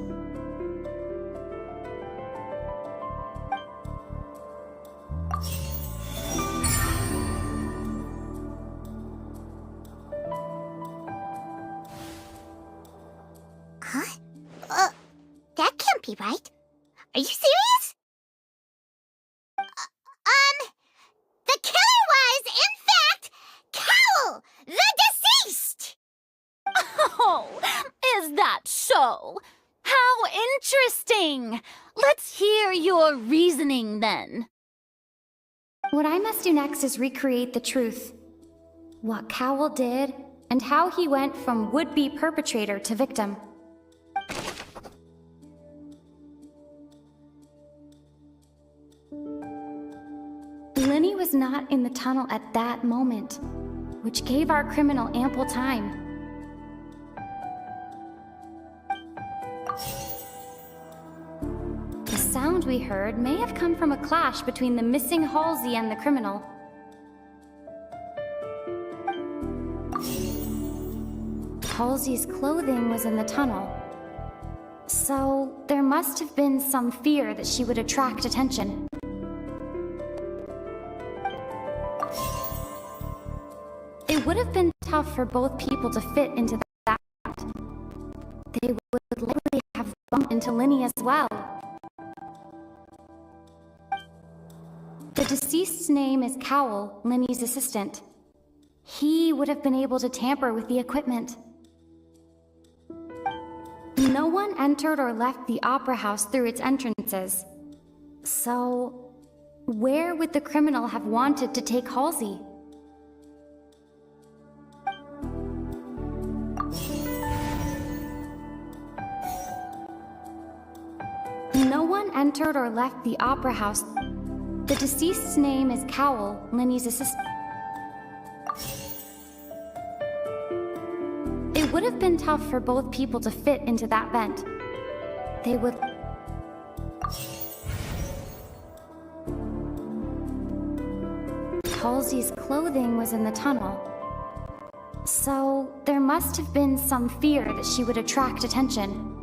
Huh? That can't be right. Are you serious? The killer was, in fact, Cowell, the deceased! Oh, is that so? How interesting! Let's hear your reasoning then. What I must do next is recreate the truth. What Cowell did, and how he went from would-be perpetrator to victim. Linny was not in the tunnel at that moment, which gave our criminal ample time. The sound we heard may have come from a clash between the missing Halsey and the criminal. Halsey's clothing was in the tunnel, so there must have been some fear that she would attract attention. It would have been tough for both people to fit into that. They would likely have bumped into Linny as well. The deceased's name is Cowell, Linny's assistant. He would have been able to tamper with the equipment. No one entered or left the opera house through its entrances. So, where would the criminal have wanted to take Halsey? No one entered or left the opera house. The deceased's name is Cowell, Linny's assistant. would have been tough for both people to fit into that vent. They would... Halsey's clothing was in the tunnel. So, there must have been some fear that she would attract attention.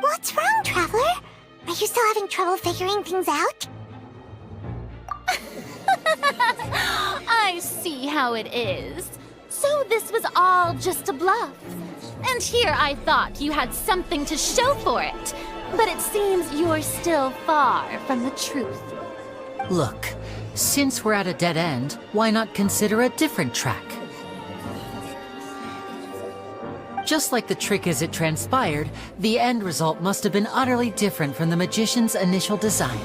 What's wrong, Traveler? Are you still having trouble figuring things out? I see how it is. So this was all just a bluff. And here I thought you had something to show for it. But it seems you're still far from the truth. Look, since we're at a dead end, why not consider a different track? Just like the trick as it transpired, the end result must have been utterly different from the magician's initial design.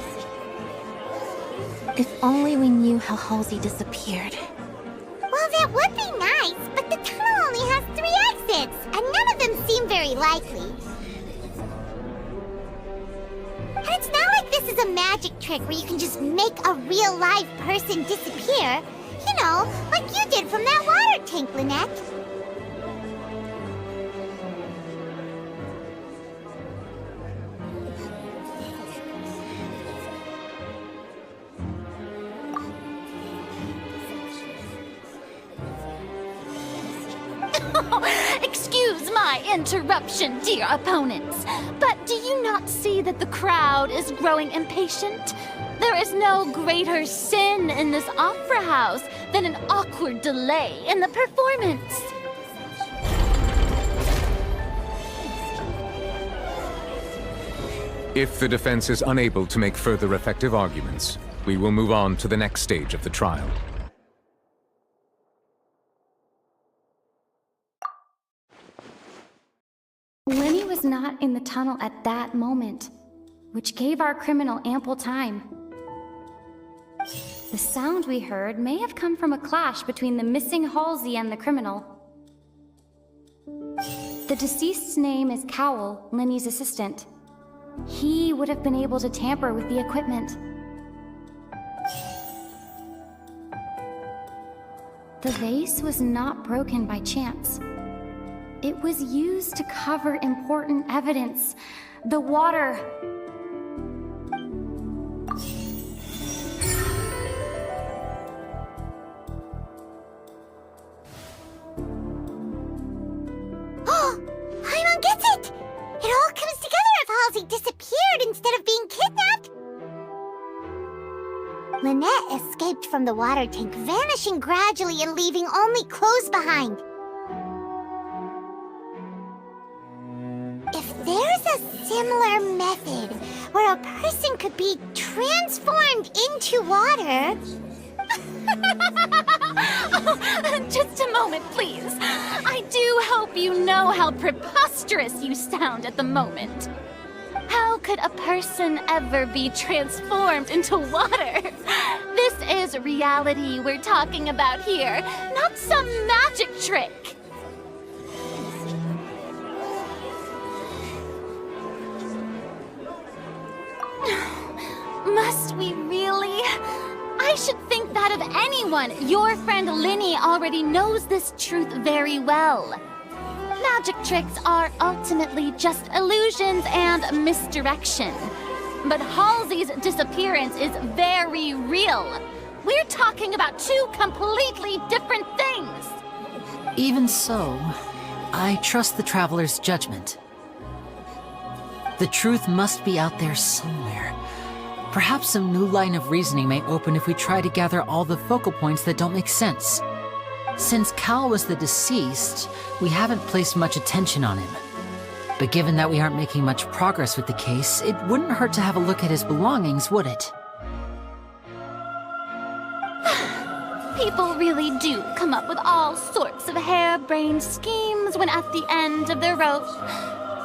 If only we knew how Halsey disappeared. Well, that would be nice, but the tunnel only has 3 exits, and none of them seem very likely. And it's not like this is a magic trick where you can just make a real live person disappear. You know, like you did from that water tank, Lynette. Excuse my interruption, dear opponents, but do you not see that the crowd is growing impatient? There is no greater sin in this opera house than an awkward delay in the performance. If the defense is unable to make further effective arguments, we will move on to the next stage of the trial. Lenny was not in the tunnel at that moment, which gave our criminal ample time. The sound we heard may have come from a clash between the missing Halsey and the criminal. The deceased's name is Cowell, Lenny's assistant. He would have been able to tamper with the equipment. The vase was not broken by chance. It was used to cover important evidence. The water. Oh, Paimon gets it! It all comes together if Halsey disappeared instead of being kidnapped. Lynette escaped from the water tank, vanishing gradually and leaving only clothes behind. If there's a similar method where a person could be transformed into water... Just a moment, please. I do hope you know how preposterous you sound at the moment. How could a person ever be transformed into water? This is reality we're talking about here, not some magic trick. Must we really? I should think that of anyone. Your friend Linny already knows this truth very well. Magic tricks are ultimately just illusions and misdirection. But Halsey's disappearance is very real. We're talking about 2 completely different things. Even so, I trust the Traveler's judgment. The truth must be out there somewhere. Perhaps some new line of reasoning may open if we try to gather all the focal points that don't make sense. Since Cal was the deceased, we haven't placed much attention on him. But given that we aren't making much progress with the case, it wouldn't hurt to have a look at his belongings, would it? People really do come up with all sorts of harebrained schemes when at the end of their rope.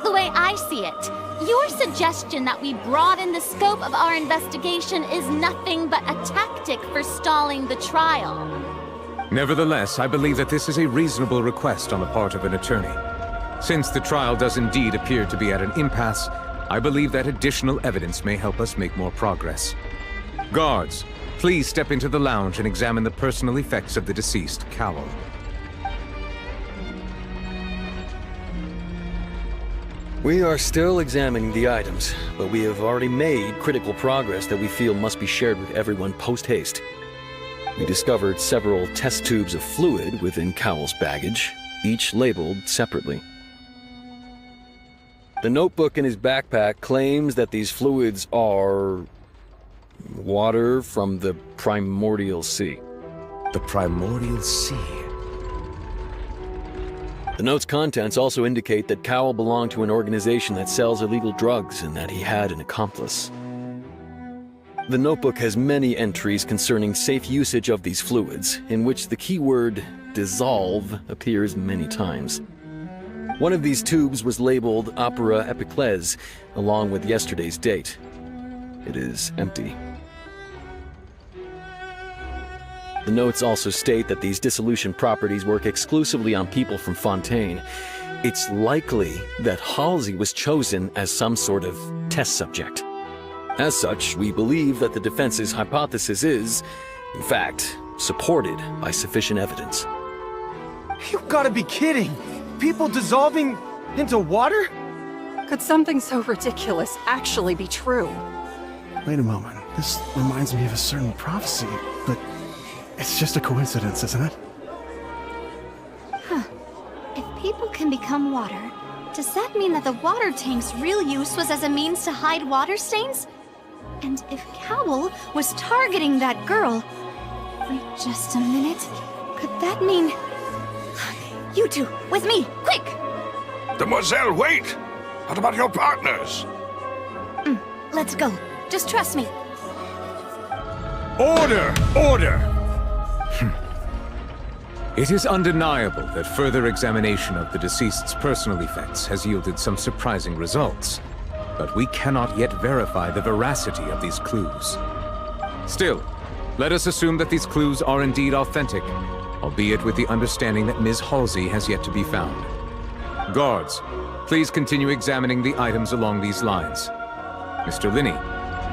The the way I see it, your suggestion that we broaden the scope of our investigation is nothing but a tactic for stalling the trial. Nevertheless, I believe that this is a reasonable request on the part of an attorney. Since the trial does indeed appear to be at an impasse, I believe that additional evidence may help us make more progress. Guards, please step into the lounge and examine the personal effects of the deceased, Kalo. We are still examining the items, but we have already made critical progress that we feel must be shared with everyone post-haste. We discovered several test tubes of fluid within Cowell's baggage, each labeled separately. The notebook in his backpack claims that these fluids are water from the primordial sea. The primordial sea? The note's contents also indicate that Cowell belonged to an organization that sells illegal drugs and that he had an accomplice. The notebook has many entries concerning safe usage of these fluids, in which the keyword dissolve appears many times. One of these tubes was labeled Opera Epiclese, along with yesterday's date. It is empty. The notes also state that these dissolution properties work exclusively on people from Fontaine. It's likely that Halsey was chosen as some sort of test subject. As such, we believe that the defense's hypothesis is, in fact, supported by sufficient evidence. You gotta be kidding! People dissolving into water? Could something so ridiculous actually be true? Wait a moment. This reminds me of a certain prophecy, but it's just a coincidence, isn't it? Huh. If people can become water, does that mean that the water tank's real use was as a means to hide water stains? And if Cowell was targeting that girl... Wait just a minute. Could that mean... You two, with me, quick! Demoiselle, wait! What about your partners? Let's go. Just trust me. Order! Order! It is undeniable that further examination of the deceased's personal effects has yielded some surprising results, but we cannot yet verify the veracity of these clues. Still, let us assume that these clues are indeed authentic, albeit with the understanding that Ms. Halsey has yet to be found. Guards, please continue examining the items along these lines. Mr. Linney,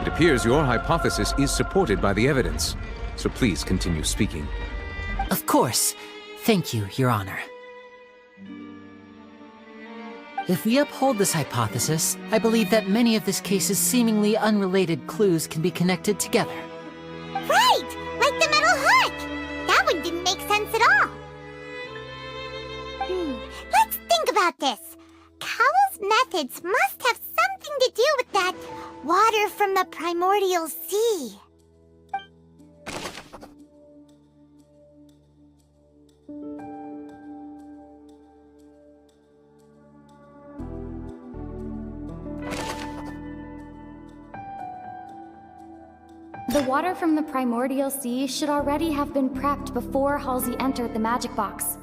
it appears your hypothesis is supported by the evidence, so please continue speaking. Of course. Thank you, Your Honor. If we uphold this hypothesis, I believe that many of this case's seemingly unrelated clues can be connected together. Right! Like the metal hook! That one didn't make sense at all. Let's think about this. Cowell's methods must have something to do with that water from the primordial sea. The water from the primordial sea should already have been prepped before Halsey entered the magic box.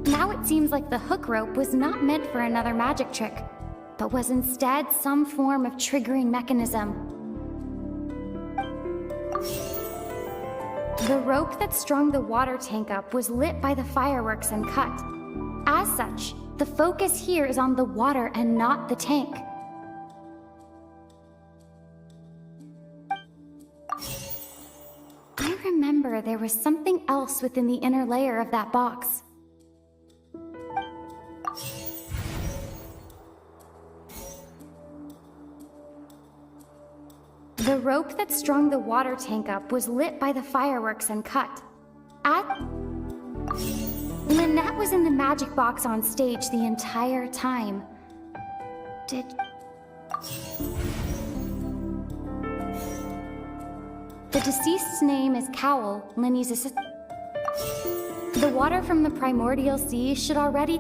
Now it seems like the hook rope was not meant for another magic trick, but was instead some form of triggering mechanism. The rope that strung the water tank up was lit by the fireworks and cut. As such, the focus here is on the water and not the tank. I remember there was something else within the inner layer of that box. The rope that strung the water tank up was lit by the fireworks and cut. Lynette was in the magic box on stage the entire time. The deceased's name is Cowell, Linny's assistant. The water from the primordial sea should already...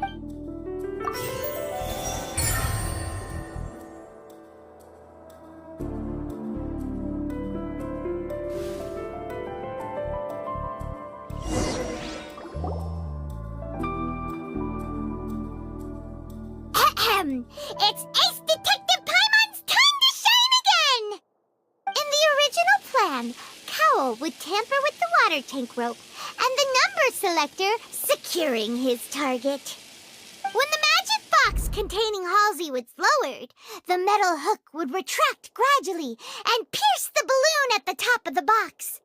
program, Kalo would tamper with the water tank rope, and the number selector securing his target. When the magic box containing Halsey was lowered, the metal hook would retract gradually and pierce the balloon at the top of the box.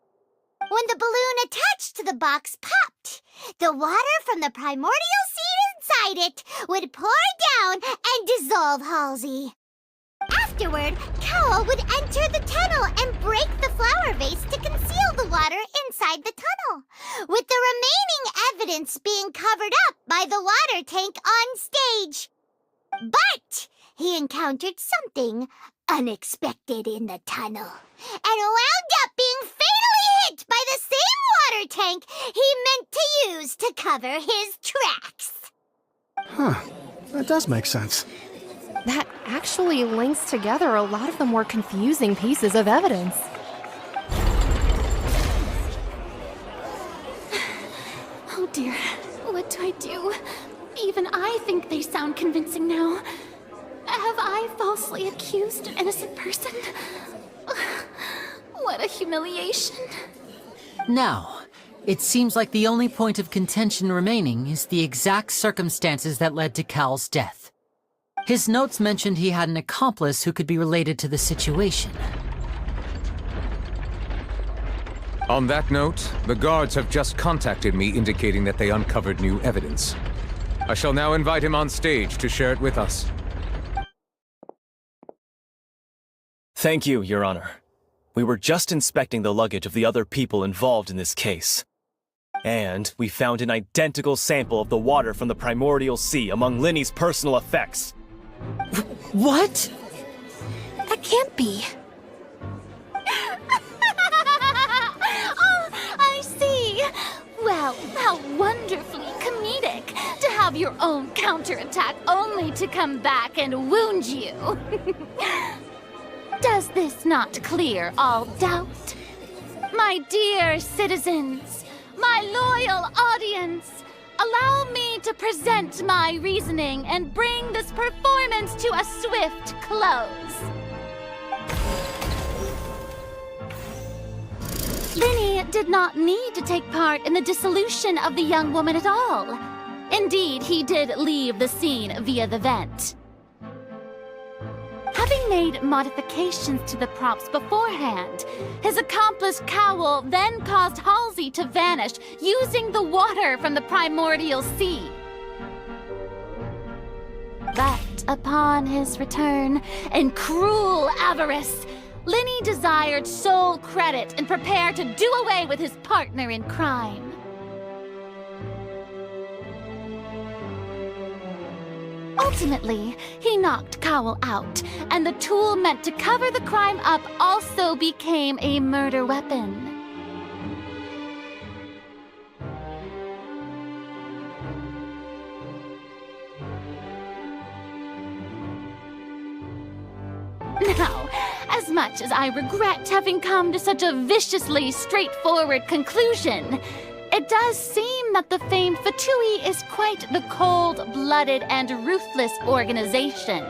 When the balloon attached to the box popped, the water from the primordial seed inside it would pour down and dissolve Halsey. Afterward, Kalo would enter the tunnel and break the flower vase to conceal the water inside the tunnel, with the remaining evidence being covered up by the water tank on stage. But he encountered something unexpected in the tunnel, and wound up being fatally hit by the same water tank he meant to use to cover his tracks. Huh. That does make sense. That actually links together a lot of the more confusing pieces of evidence. Oh dear, what do I do? Even I think they sound convincing now. Have I falsely accused an innocent person? What a humiliation. Now, it seems like the only point of contention remaining is the exact circumstances that led to Cal's death. His notes mentioned he had an accomplice who could be related to the situation. On that note, the guards have just contacted me indicating that they uncovered new evidence. I shall now invite him on stage to share it with us. Thank you, Your Honor. We were just inspecting the luggage of the other people involved in this case. And we found an identical sample of the water from the primordial sea among Linny's personal effects. What? That can't be. Oh, I see. Well, how wonderfully comedic to have your own counterattack only to come back and wound you. Does this not clear all doubt? My dear citizens, my loyal audience, allow me to present my reasoning and bring this performance to a swift close. Linny did not need to take part in the dissolution of the young woman at all. Indeed, he did leave the scene via the vent. Having made modifications to the props beforehand, his accomplice Cowl then caused Halsey to vanish using the water from the primordial sea. But upon his return, in cruel avarice, Linny desired sole credit and prepared to do away with his partner in crime. Ultimately, he knocked Cowl out, and the tool meant to cover the crime up also became a murder weapon. Now, as much as I regret having come to such a viciously straightforward conclusion, it does seem that the famed Fatui is quite the cold-blooded and ruthless organization.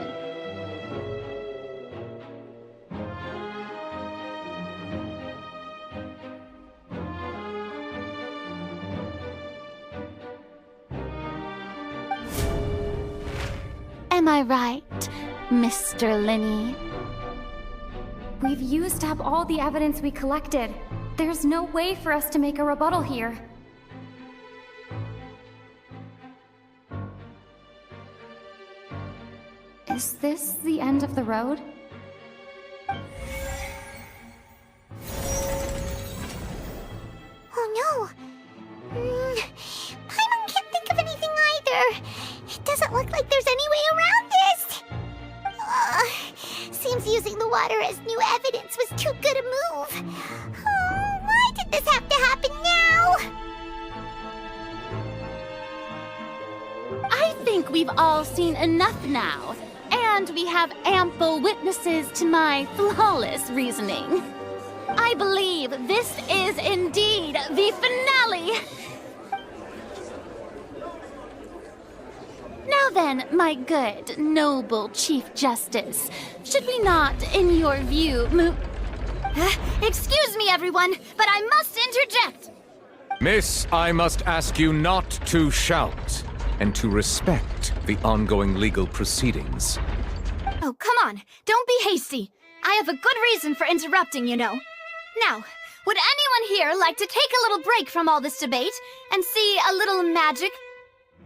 Am I right, Mr. Linny? We've used up all the evidence we collected. There's no way for us to make a rebuttal here. Is this the end of the road? Oh no! Paimon can't think of anything either. It doesn't look like there's any way around this. Seems using the water as new evidence was too good a move. Oh, why did this have to happen now? I think we've all seen enough now, and we have ample witnesses to my flawless reasoning. I believe this is indeed the finale. Now then, my good, noble Chief Justice, should we not, in your view, move... Excuse me, everyone, but I must interject. Miss, I must ask you not to shout, and to respect the ongoing legal proceedings. Oh, come on. Don't be hasty. I have a good reason for interrupting, you know. Now, would anyone here like to take a little break from all this debate and see a little magic?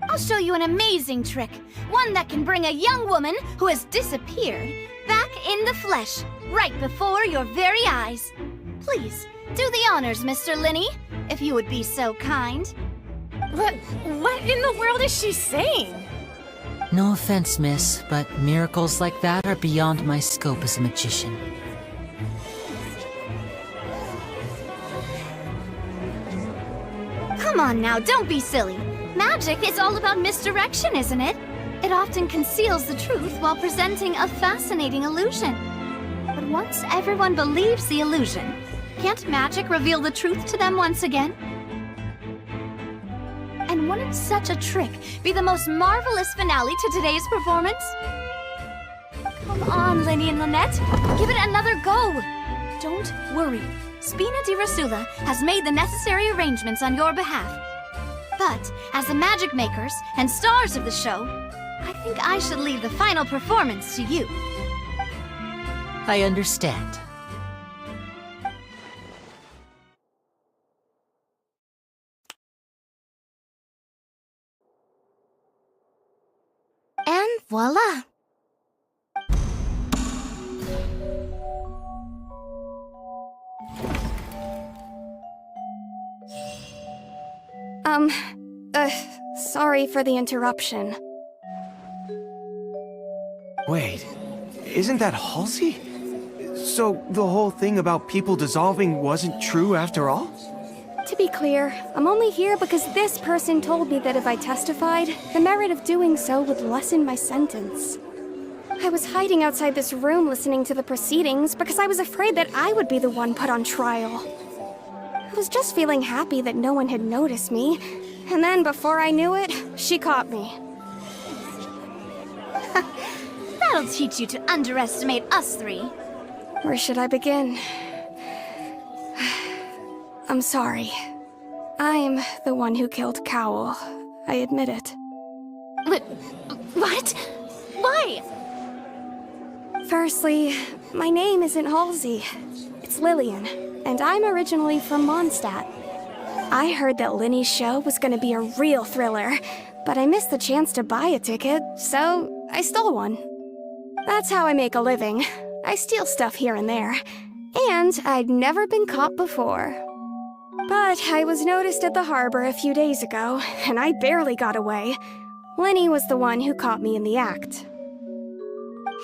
I'll show you an amazing trick. One that can bring a young woman who has disappeared back in the flesh, right before your very eyes. Please, do the honors, Mr. Linny, if you would be so kind. What in the world is she saying? No offense, miss, but miracles like that are beyond my scope as a magician. Come on now, don't be silly. Magic is all about misdirection, isn't it? It often conceals the truth while presenting a fascinating illusion. But once everyone believes the illusion, can't magic reveal the truth to them once again? And wouldn't such a trick be the most marvelous finale to today's performance? Come on, Linny and Lynette. Give it another go. Don't worry. Spina di Rasula has made the necessary arrangements on your behalf. But as the magic makers and stars of the show, I think I should leave the final performance to you. I understand. And voila! Sorry for the interruption. Wait, isn't that Halsey? So the whole thing about people dissolving wasn't true after all? To be clear, I'm only here because this person told me that if I testified, the merit of doing so would lessen my sentence. I was hiding outside this room listening to the proceedings because I was afraid that I would be the one put on trial. I was just feeling happy that no one had noticed me, and then before I knew it, she caught me. That'll teach you to underestimate us three. Where should I begin? I'm sorry. I'm the one who killed Cowl. I admit it. What? Why? Firstly, my name isn't Halsey. It's Lillian, and I'm originally from Mondstadt. I heard that Linny's show was gonna be a real thriller, but I missed the chance to buy a ticket, so I stole one. That's how I make a living. I steal stuff here and there, and I'd never been caught before. But I was noticed at the harbor a few days ago, and I barely got away. Linny was the one who caught me in the act.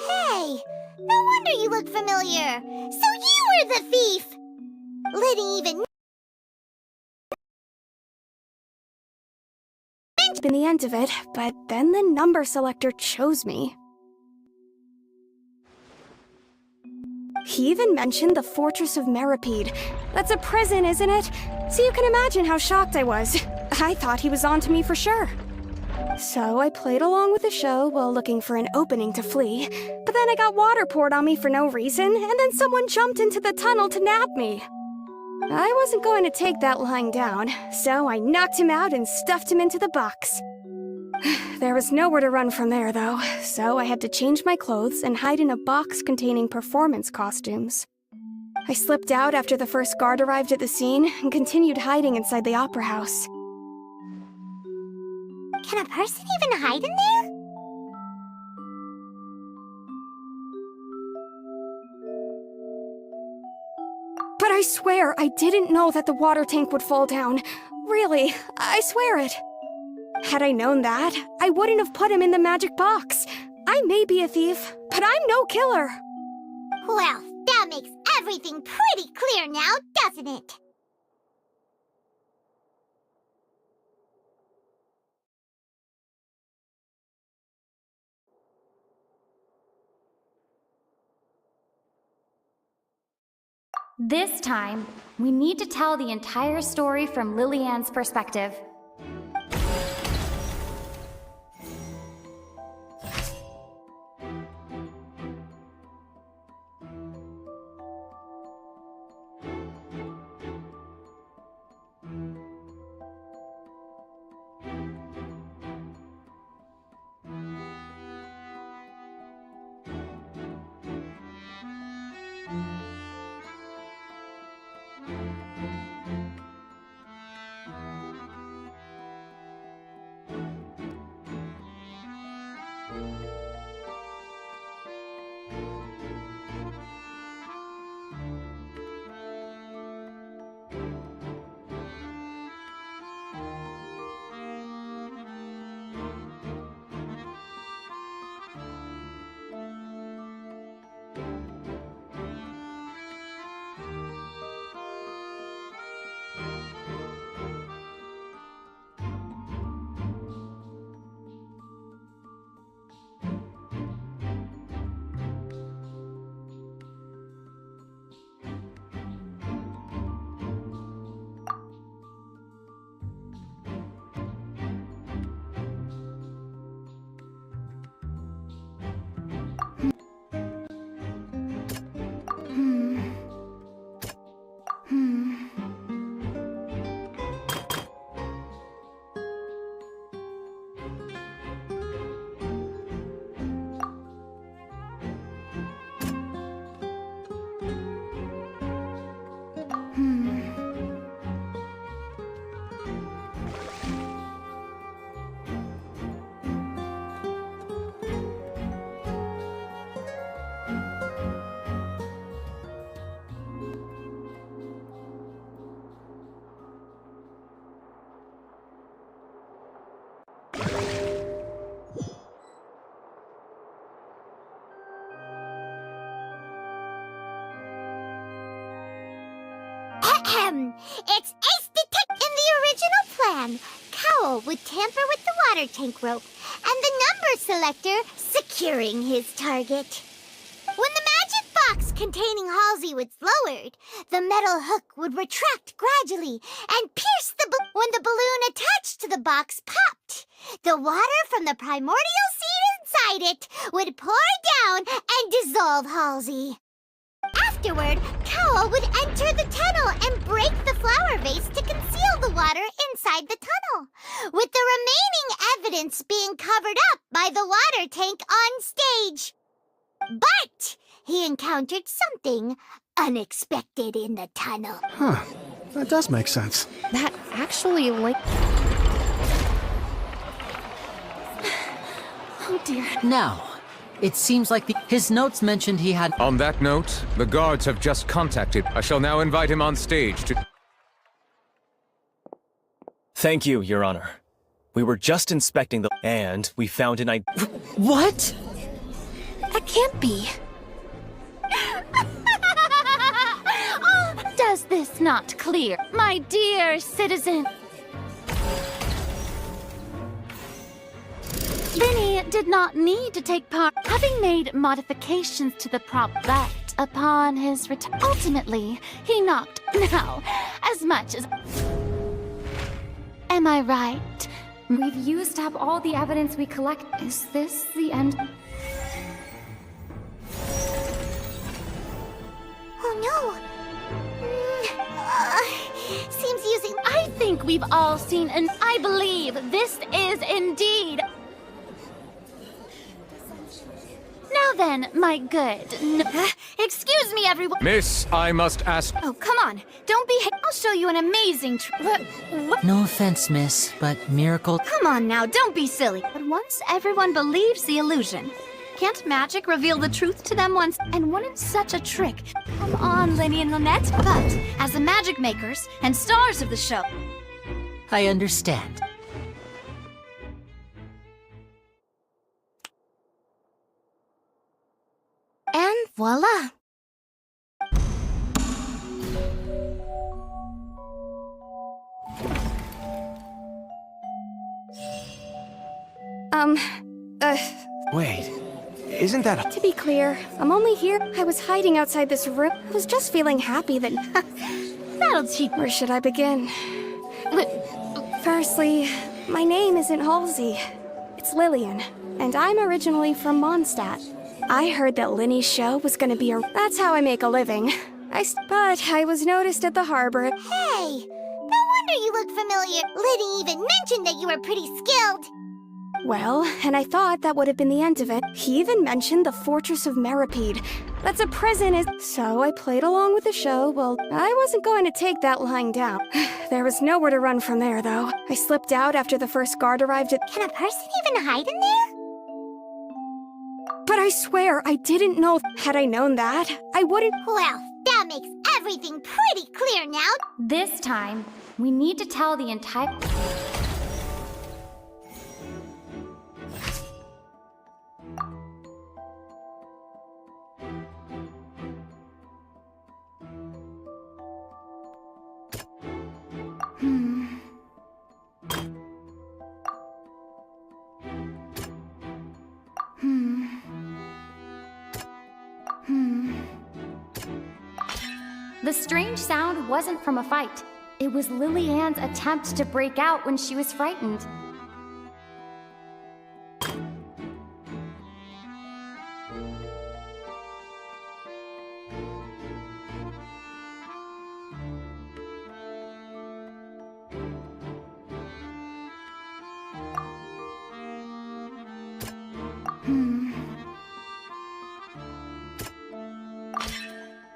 Hey, no wonder you look familiar. So you were the thief. Liddy even in the end of it, but then the number selector chose me. He even mentioned the Fortress of Meripede. That's a prison, isn't it? So you can imagine how shocked I was. I thought he was onto me for sure. So I played along with the show while looking for an opening to flee, but then I got water poured on me for no reason, and then someone jumped into the tunnel to nab me. I wasn't going to take that lying down, so I knocked him out and stuffed him into the box. There was nowhere to run from there, though, so I had to change my clothes and hide in a box containing performance costumes. I slipped out after the first guard arrived at the scene and continued hiding inside the opera house. Can a person even hide in there? But I swear I didn't know that the water tank would fall down. Really, I swear it. Had I known that, I wouldn't have put him in the magic box. I may be a thief, but I'm no killer. Well, that makes everything pretty clear now, doesn't it? This time, we need to tell the entire story from Lillian's perspective. Ahem. It's ace detect. In the original plan, Cowl would tamper with the water tank rope and the number selector securing his target. When the magic box containing Halsey was lowered, the metal hook would retract gradually and pierce the when the balloon attached to the box popped. The water from the primordial seed inside it would pour down and dissolve Halsey. Afterward, Cowl would enter the tunnel and break the flower vase to conceal the water inside the tunnel, with the remaining evidence being covered up by the water tank on stage. But he encountered something unexpected in the tunnel. Huh. That does make sense. That actually, Oh dear. Now, it seems like his notes mentioned he had... On that note, the guards have just contacted. I shall now invite him on stage to... Thank you, Your Honor. We were just inspecting and we found an What? That can't be. Oh, does this not clear, my dear citizen? Vinny did not need to take part, having made modifications to the prop that, upon his return, ultimately, he knocked now as much as... Am I right? We've used up all the evidence we collect. Is this the end? Oh no! Seems using... I think we've all seen, and I believe this is indeed... Now then, my good... Excuse me, everyone. Miss, I must ask... Oh, come on. Don't be... I'll show you an amazing What? No offense, miss, but miracle... Come on now, don't be silly. But once everyone believes the illusion, can't magic reveal the truth to them once? And wouldn't such a trick... Come on, Lenny and Lynette. But, as the magic makers and stars of the show... I understand. And voila. Wait, isn't that... To be clear, I'm only here. I was hiding outside this room. I was just feeling happy that... That'll teach... Where should I begin? Firstly, my name isn't Halsey. It's Lillian, and I'm originally from Mondstadt. I heard that Linny's show was gonna be That's how I make a living. But I was noticed at the harbor. Hey! No wonder you look familiar. Liddy even mentioned that you were pretty skilled. Well, and I thought that would have been the end of it. He even mentioned the Fortress of Meripede. That's a prison, So I played along with the show. Well, I wasn't going to take that lying down. There was nowhere to run from there, though. I slipped out after the first guard arrived at... Can a person even hide in there? But I swear, I didn't know. Had I known that, I wouldn't... Well, that makes everything pretty clear now. This time, we need to tell the entire... The strange sound wasn't from a fight. It was Lily-Ann's attempt to break out when she was frightened.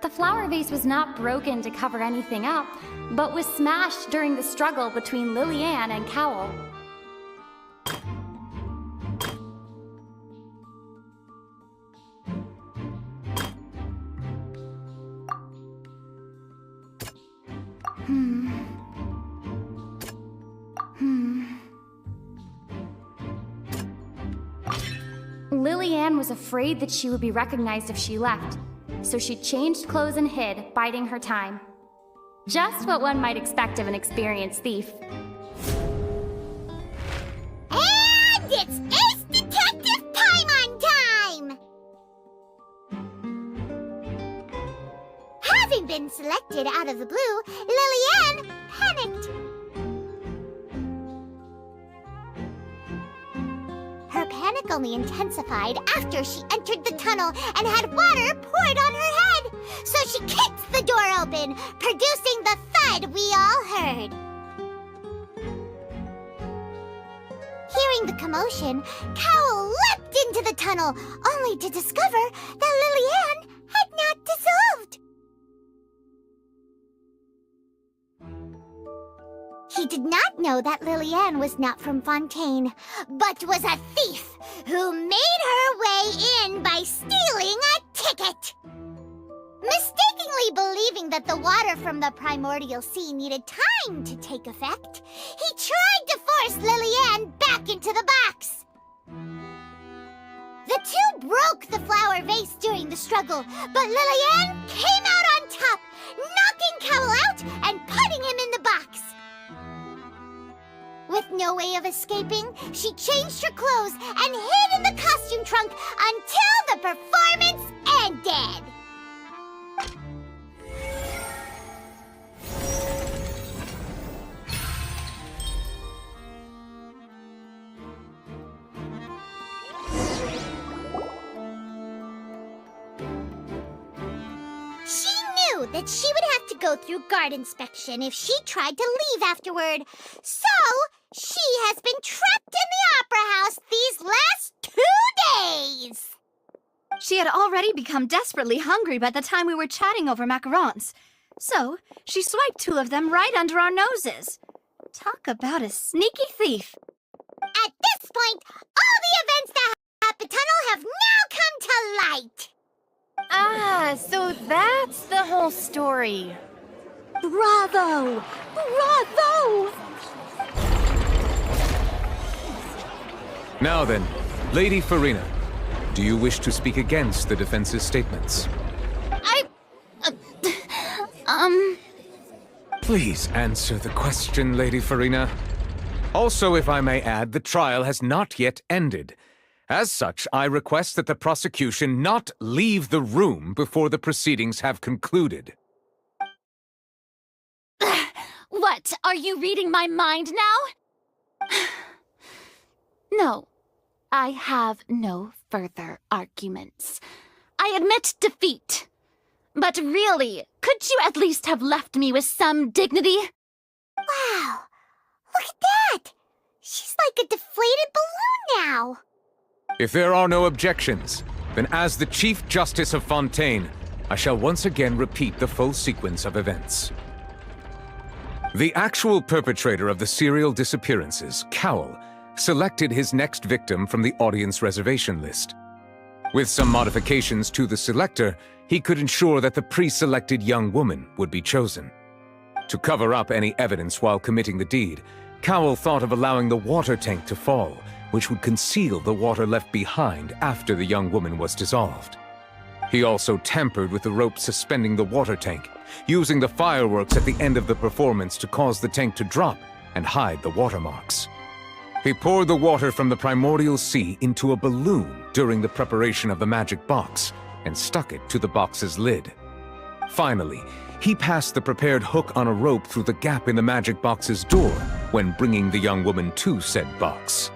The flower vase was not broken to cover anything up, but was smashed during the struggle between Lily-Ann and Cowl. Lily-Ann was afraid that she would be recognized if she left, so she changed clothes and hid, biding her time. Just what one might expect of an experienced thief. And it's Ace Detective Paimon time! Having been selected out of the blue, Lillian panicked. Her panic only intensified after she entered the tunnel and had water poured on her head. So she kicked the door open, producing the thud we all heard. Hearing the commotion, Kalo leapt into the tunnel, only to discover that Lillian had not dissolved. He did not know that Lillian was not from Fontaine, but was a thief who made her way in by stealing a ticket. Mistakenly believing that the water from the primordial sea needed time to take effect, he tried to force Lillian back into the box. The two broke the flower vase during the struggle, but Lillian came out on top, knocking Kalo out and putting him in the box. With no way of escaping, she changed her clothes and hid in the costume trunk until the performance ended. She knew that she would have to go through guard inspection if she tried to leave afterward, so she has been trapped in the Opera House these last 2 days. She had already become desperately hungry by the time we were chatting over macarons. So, she swiped 2 of them right under our noses. Talk about a sneaky thief. At this point, all the events that happened at the tunnel have now come to light. Ah, so that's the whole story. Bravo! Bravo! Now then, Lady Farina, do you wish to speak against the defense's statements? Please answer the question, Lady Farina. Also, if I may add, the trial has not yet ended. As such, I request that the prosecution not leave the room before the proceedings have concluded. What, are you reading my mind now? No, I have no further arguments. I admit defeat. But really, could you at least have left me with some dignity? Wow, look at that! She's like a deflated balloon now. If there are no objections, then as the Chief Justice of Fontaine, I shall once again repeat the full sequence of events. The actual perpetrator of the serial disappearances, Cowell, selected his next victim from the audience reservation list. With some modifications to the selector, he could ensure that the pre-selected young woman would be chosen. To cover up any evidence while committing the deed, Cowell thought of allowing the water tank to fall, which would conceal the water left behind after the young woman was dissolved. He also tampered with the rope suspending the water tank, using the fireworks at the end of the performance to cause the tank to drop and hide the watermarks. He poured the water from the primordial sea into a balloon during the preparation of the magic box and stuck it to the box's lid. Finally, he passed the prepared hook on a rope through the gap in the magic box's door when bringing the young woman to said box.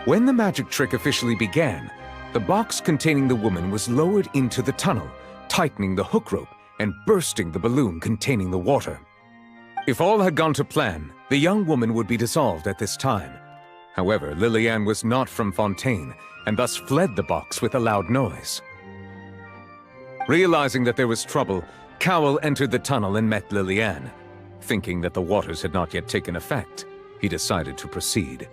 When the magic trick officially began, the box containing the woman was lowered into the tunnel, tightening the hook rope and bursting the balloon containing the water. If all had gone to plan, the young woman would be dissolved at this time. However, Lillian was not from Fontaine and thus fled the box with a loud noise. Realizing that there was trouble, Cowell entered the tunnel and met Lillian. Thinking that the waters had not yet taken effect, he decided to proceed.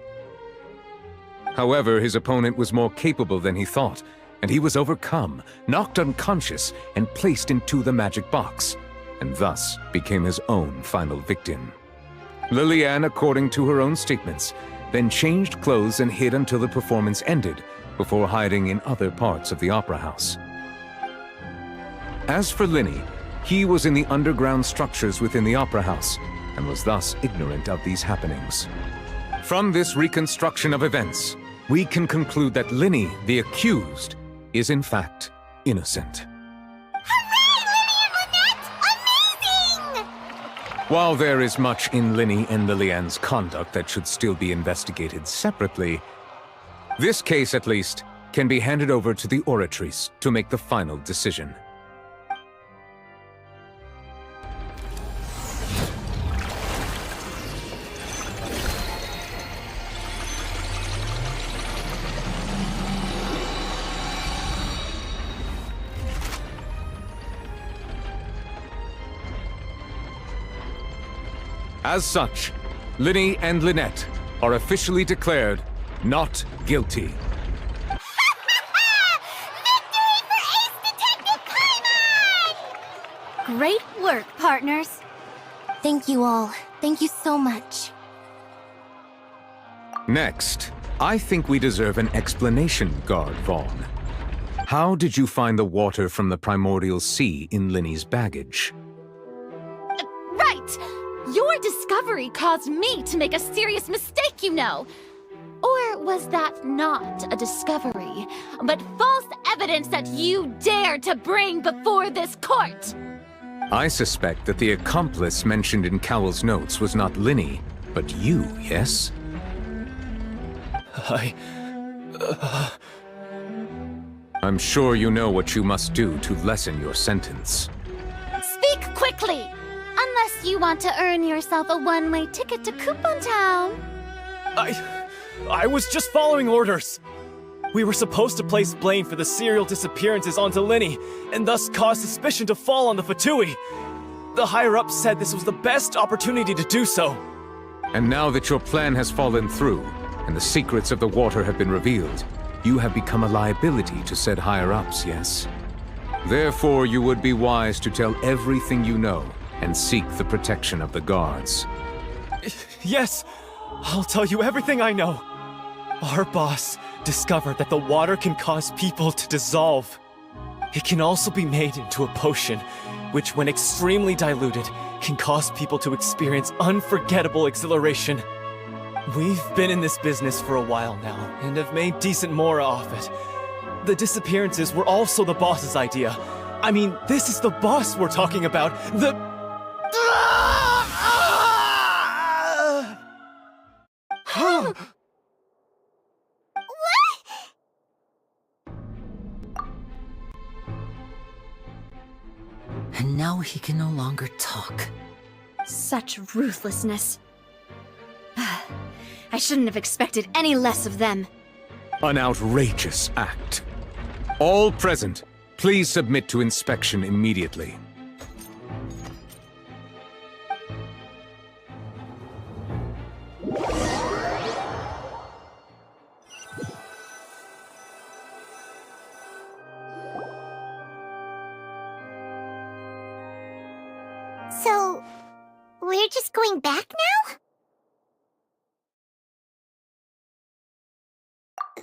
However, his opponent was more capable than he thought, and he was overcome, knocked unconscious, and placed into the magic box, and thus became his own final victim. Lillian, according to her own statements, then changed clothes and hid until the performance ended, before hiding in other parts of the opera house. As for Linny, He was in the underground structures within the Opera House, and was thus ignorant of these happenings. From this reconstruction of events, we can conclude that Linny, the accused, is in fact innocent. While there is much in Linny and Lillian's conduct that should still be investigated separately, this case, at least, can be handed over to the oratories to make the final decision. As such, Linny and Lynette are officially declared not guilty. Great work, partners. Thank you all. Thank you so much. Next, I think we deserve an explanation, Guard Vaughn. How did you find the water from the primordial sea in Linny's baggage? Right! Your discovery caused me to make a serious mistake, you know. Or was that not a discovery, but false evidence that you dared to bring before this court? I suspect that the accomplice mentioned in Cowell's notes was not Linny, but you, yes? I'm sure you know what you must do to lessen your sentence. Speak quickly! Unless you want to earn yourself a one-way ticket to Coupon Town. I was just following orders. We were supposed to place blame for the serial disappearances onto Linny, and thus cause suspicion to fall on the Fatui. The higher-ups said this was the best opportunity to do so. And now that your plan has fallen through, and the secrets of the water have been revealed, you have become a liability to said higher-ups, yes? Therefore, you would be wise to tell everything you know, and seek the protection of the guards. Yes, I'll tell you everything I know. Our boss discovered that the water can cause people to dissolve. It can also be made into a potion, which when extremely diluted, can cause people to experience unforgettable exhilaration. We've been in this business for a while now, and have made decent mora off it. The disappearances were also the boss's idea. I mean, this is the boss we're talking about. And now he can no longer talk. Such ruthlessness. I shouldn't have expected any less of them. An outrageous act. All present, please submit to inspection immediately. So, we're just going back now?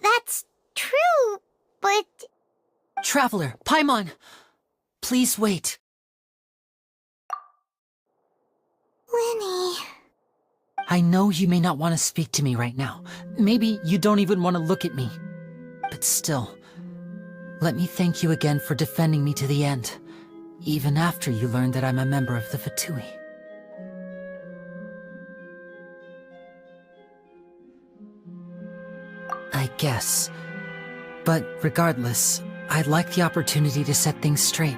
That's true, but... Traveler, Paimon! Please wait. Linny... I know you may not want to speak to me right now. Maybe you don't even want to look at me. But still, let me thank you again for defending me to the end, even after you learned that I'm a member of the Fatui. I guess. But regardless, I'd like the opportunity to set things straight.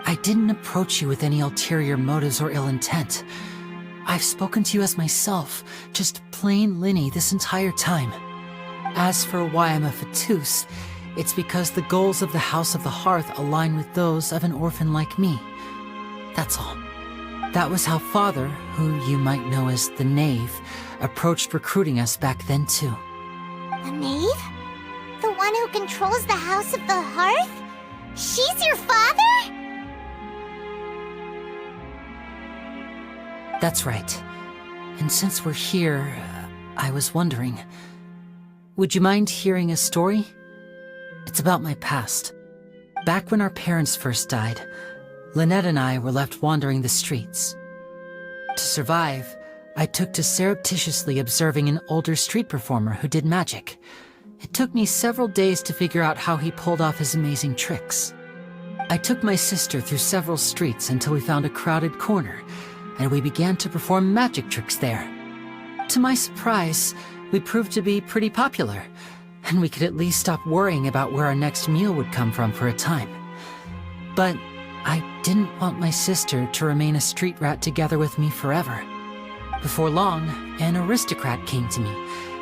I didn't approach you with any ulterior motives or ill intent. I've spoken to you as myself, just plain Linny this entire time. As for why I'm a Fatus, it's because the goals of the House of the Hearth align with those of an orphan like me. That's all. That was how Father, who you might know as the Knave, approached recruiting us back then too. The Knave? The one who controls the House of the Hearth? She's your father? That's right. And since we're here, I was wondering, would you mind hearing a story? It's about my past. Back when our parents first died, Lynette and I were left wandering the streets. To survive, I took to surreptitiously observing an older street performer who did magic. It took me several days to figure out how he pulled off his amazing tricks. I took my sister through several streets until we found a crowded corner, and we began to perform magic tricks there. To my surprise, we proved to be pretty popular, and we could at least stop worrying about where our next meal would come from for a time. But I didn't want my sister to remain a street rat together with me forever. Before long, an aristocrat came to me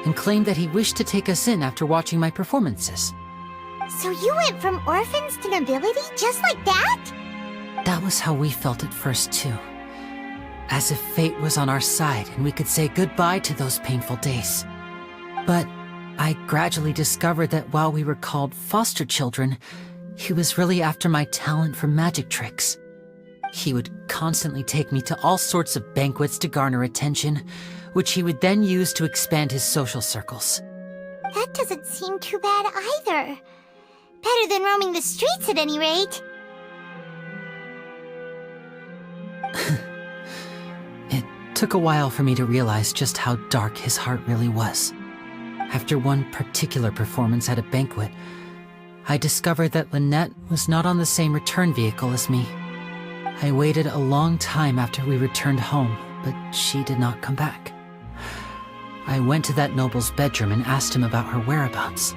and claimed that he wished to take us in after watching my performances. So you went from orphans to nobility just like that? That was how we felt at first, too. As if fate was on our side and we could say goodbye to those painful days. But I gradually discovered that while we were called foster children, he was really after my talent for magic tricks. He would constantly take me to all sorts of banquets to garner attention, which he would then use to expand his social circles. That doesn't seem too bad either. Better than roaming the streets at any rate. It took a while for me to realize just how dark his heart really was. After one particular performance at a banquet, I discovered that Lynette was not on the same return vehicle as me. I waited a long time after we returned home, but she did not come back. I went to that noble's bedroom and asked him about her whereabouts.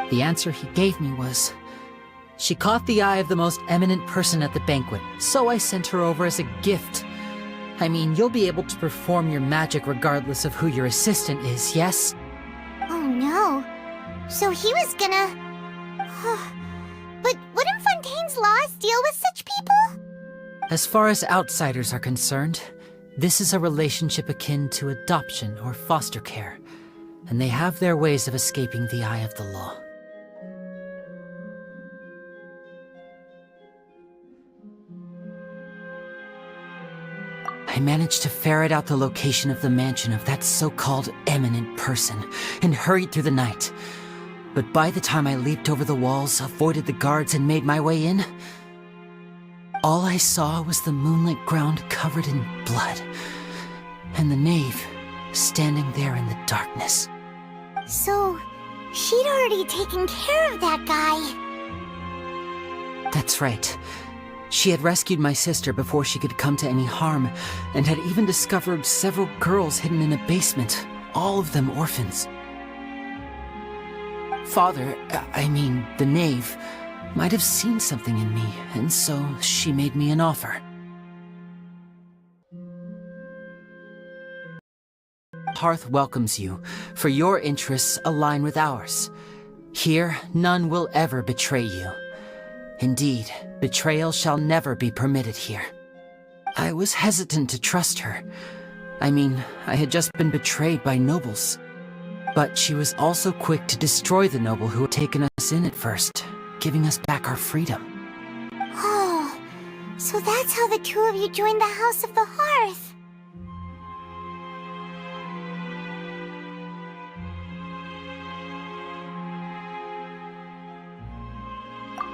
The answer he gave me was, she caught the eye of the most eminent person at the banquet, so I sent her over as a gift. I mean, you'll be able to perform your magic regardless of who your assistant is, yes? Oh no. So he was gonna... But wouldn't Fontaine's laws deal with such people? As far as outsiders are concerned, this is a relationship akin to adoption or foster care, and they have their ways of escaping the eye of the law. I managed to ferret out the location of the mansion of that so-called eminent person and hurried through the night. But by the time I leaped over the walls, avoided the guards, and made my way in, all I saw was the moonlit ground covered in blood, and the knave standing there in the darkness. So, she'd already taken care of that guy. That's right. She had rescued my sister before she could come to any harm, and had even discovered several girls hidden in a basement, all of them orphans. Father, the knave, might have seen something in me, and so she made me an offer. Hearth welcomes you, for your interests align with ours. Here, none will ever betray you. Indeed, betrayal shall never be permitted here. I was hesitant to trust her. I had just been betrayed by nobles. But she was also quick to destroy the noble who had taken us in at first, giving us back our freedom. Oh, so that's how the two of you joined the House of the Hearth.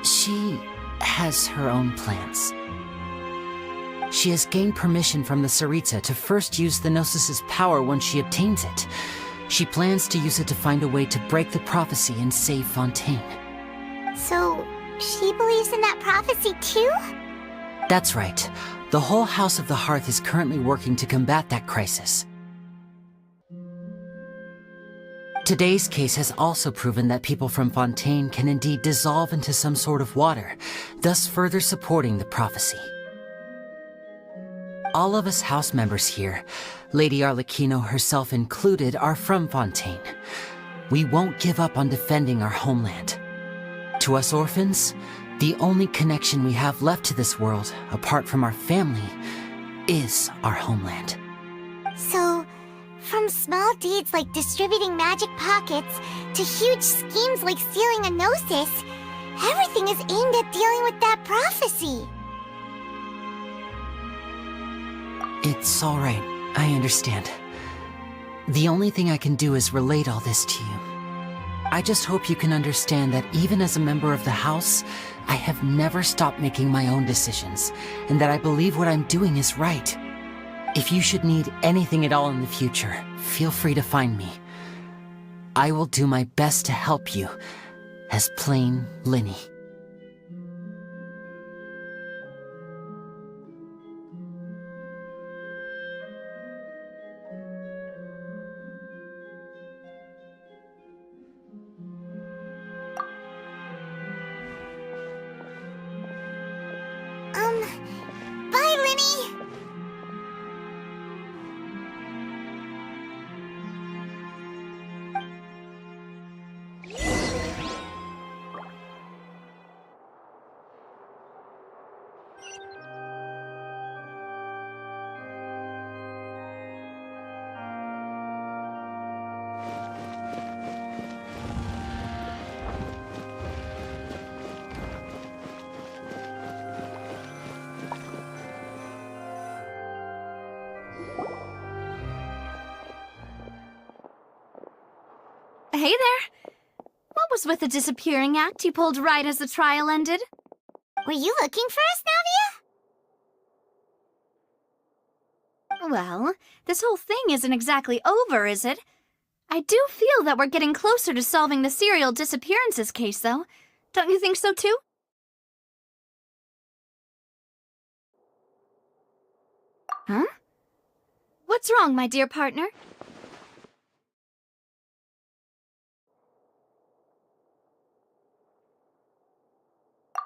She has her own plans. She has gained permission from the Tsaritsa to first use the Gnosis's power once she obtains it. She plans to use it to find a way to break the prophecy and save Fontaine. So, she believes in that prophecy too? That's right. The whole House of the Hearth is currently working to combat that crisis. Today's case has also proven that people from Fontaine can indeed dissolve into some sort of water, thus further supporting the prophecy. All of us house members here, Lady Arlecchino herself included, are from Fontaine. We won't give up on defending our homeland. To us orphans, the only connection we have left to this world, apart from our family, is our homeland. So, from small deeds like distributing magic pockets to huge schemes like stealing a Gnosis, everything is aimed at dealing with that prophecy. It's all right. I understand. The only thing I can do is relate all this to you. I just hope you can understand that even as a member of the House, I have never stopped making my own decisions, and that I believe what I'm doing is right. If you should need anything at all in the future, feel free to find me. I will do my best to help you, as plain Linny. Bye, Linny! Hey there! What was with the disappearing act you pulled right as the trial ended? Were you looking for us, Navia? Well, this whole thing isn't exactly over, is it? I do feel that we're getting closer to solving the serial disappearances case, though. Don't you think so, too? Huh? What's wrong, my dear partner?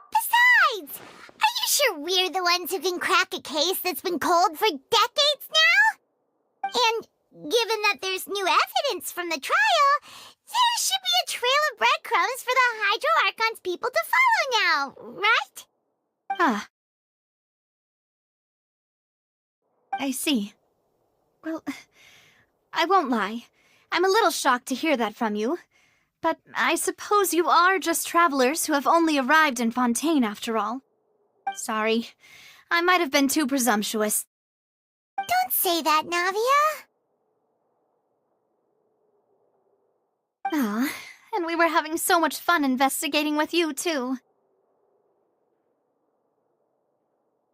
Besides, are you sure we're the ones who can crack a case that's been cold for decades now? And given that there's new evidence from the trial, there should be a trail of breadcrumbs for the Hydro Archon's people to follow now, right? Ah. I see. Well, I won't lie. I'm a little shocked to hear that from you. But I suppose you are just travelers who have only arrived in Fontaine after all. Sorry. I might have been too presumptuous. Don't say that, Navia. Ah, and we were having so much fun investigating with you, too.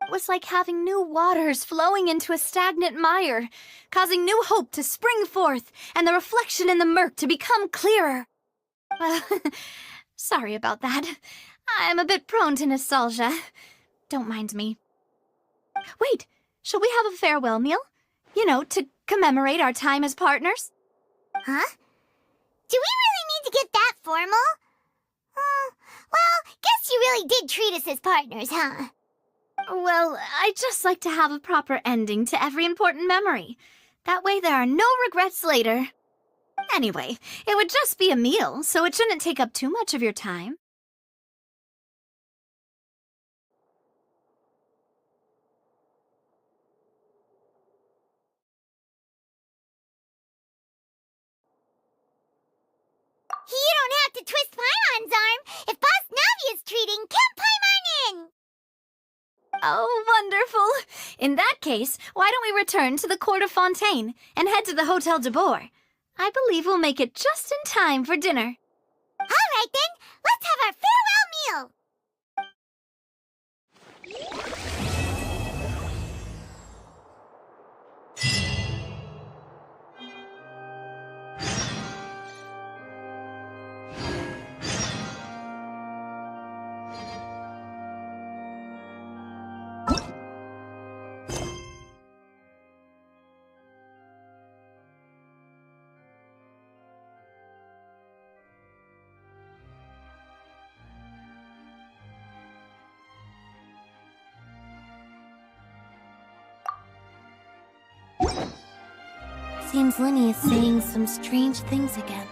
It was like having new waters flowing into a stagnant mire, causing new hope to spring forth, and the reflection in the murk to become clearer. Sorry about that. I'm a bit prone to nostalgia. Don't mind me. Wait, shall we have a farewell meal? You know, to commemorate our time as partners? Huh? Do we really need to get that formal? Well, guess you really did treat us as partners, huh? Well, I'd just like to have a proper ending to every important memory. That way there are no regrets later. Anyway, it would just be a meal, so it shouldn't take up too much of your time. You don't have to twist Paimon's arm. If Boss Navi is treating, count Paimon in! Oh, wonderful! In that case, why don't we return to the court of Fontaine and head to the Hotel de Boer? I believe we'll make it just in time for dinner. All right, then. Let's have our farewell meal. Seems Linny is saying some strange things again.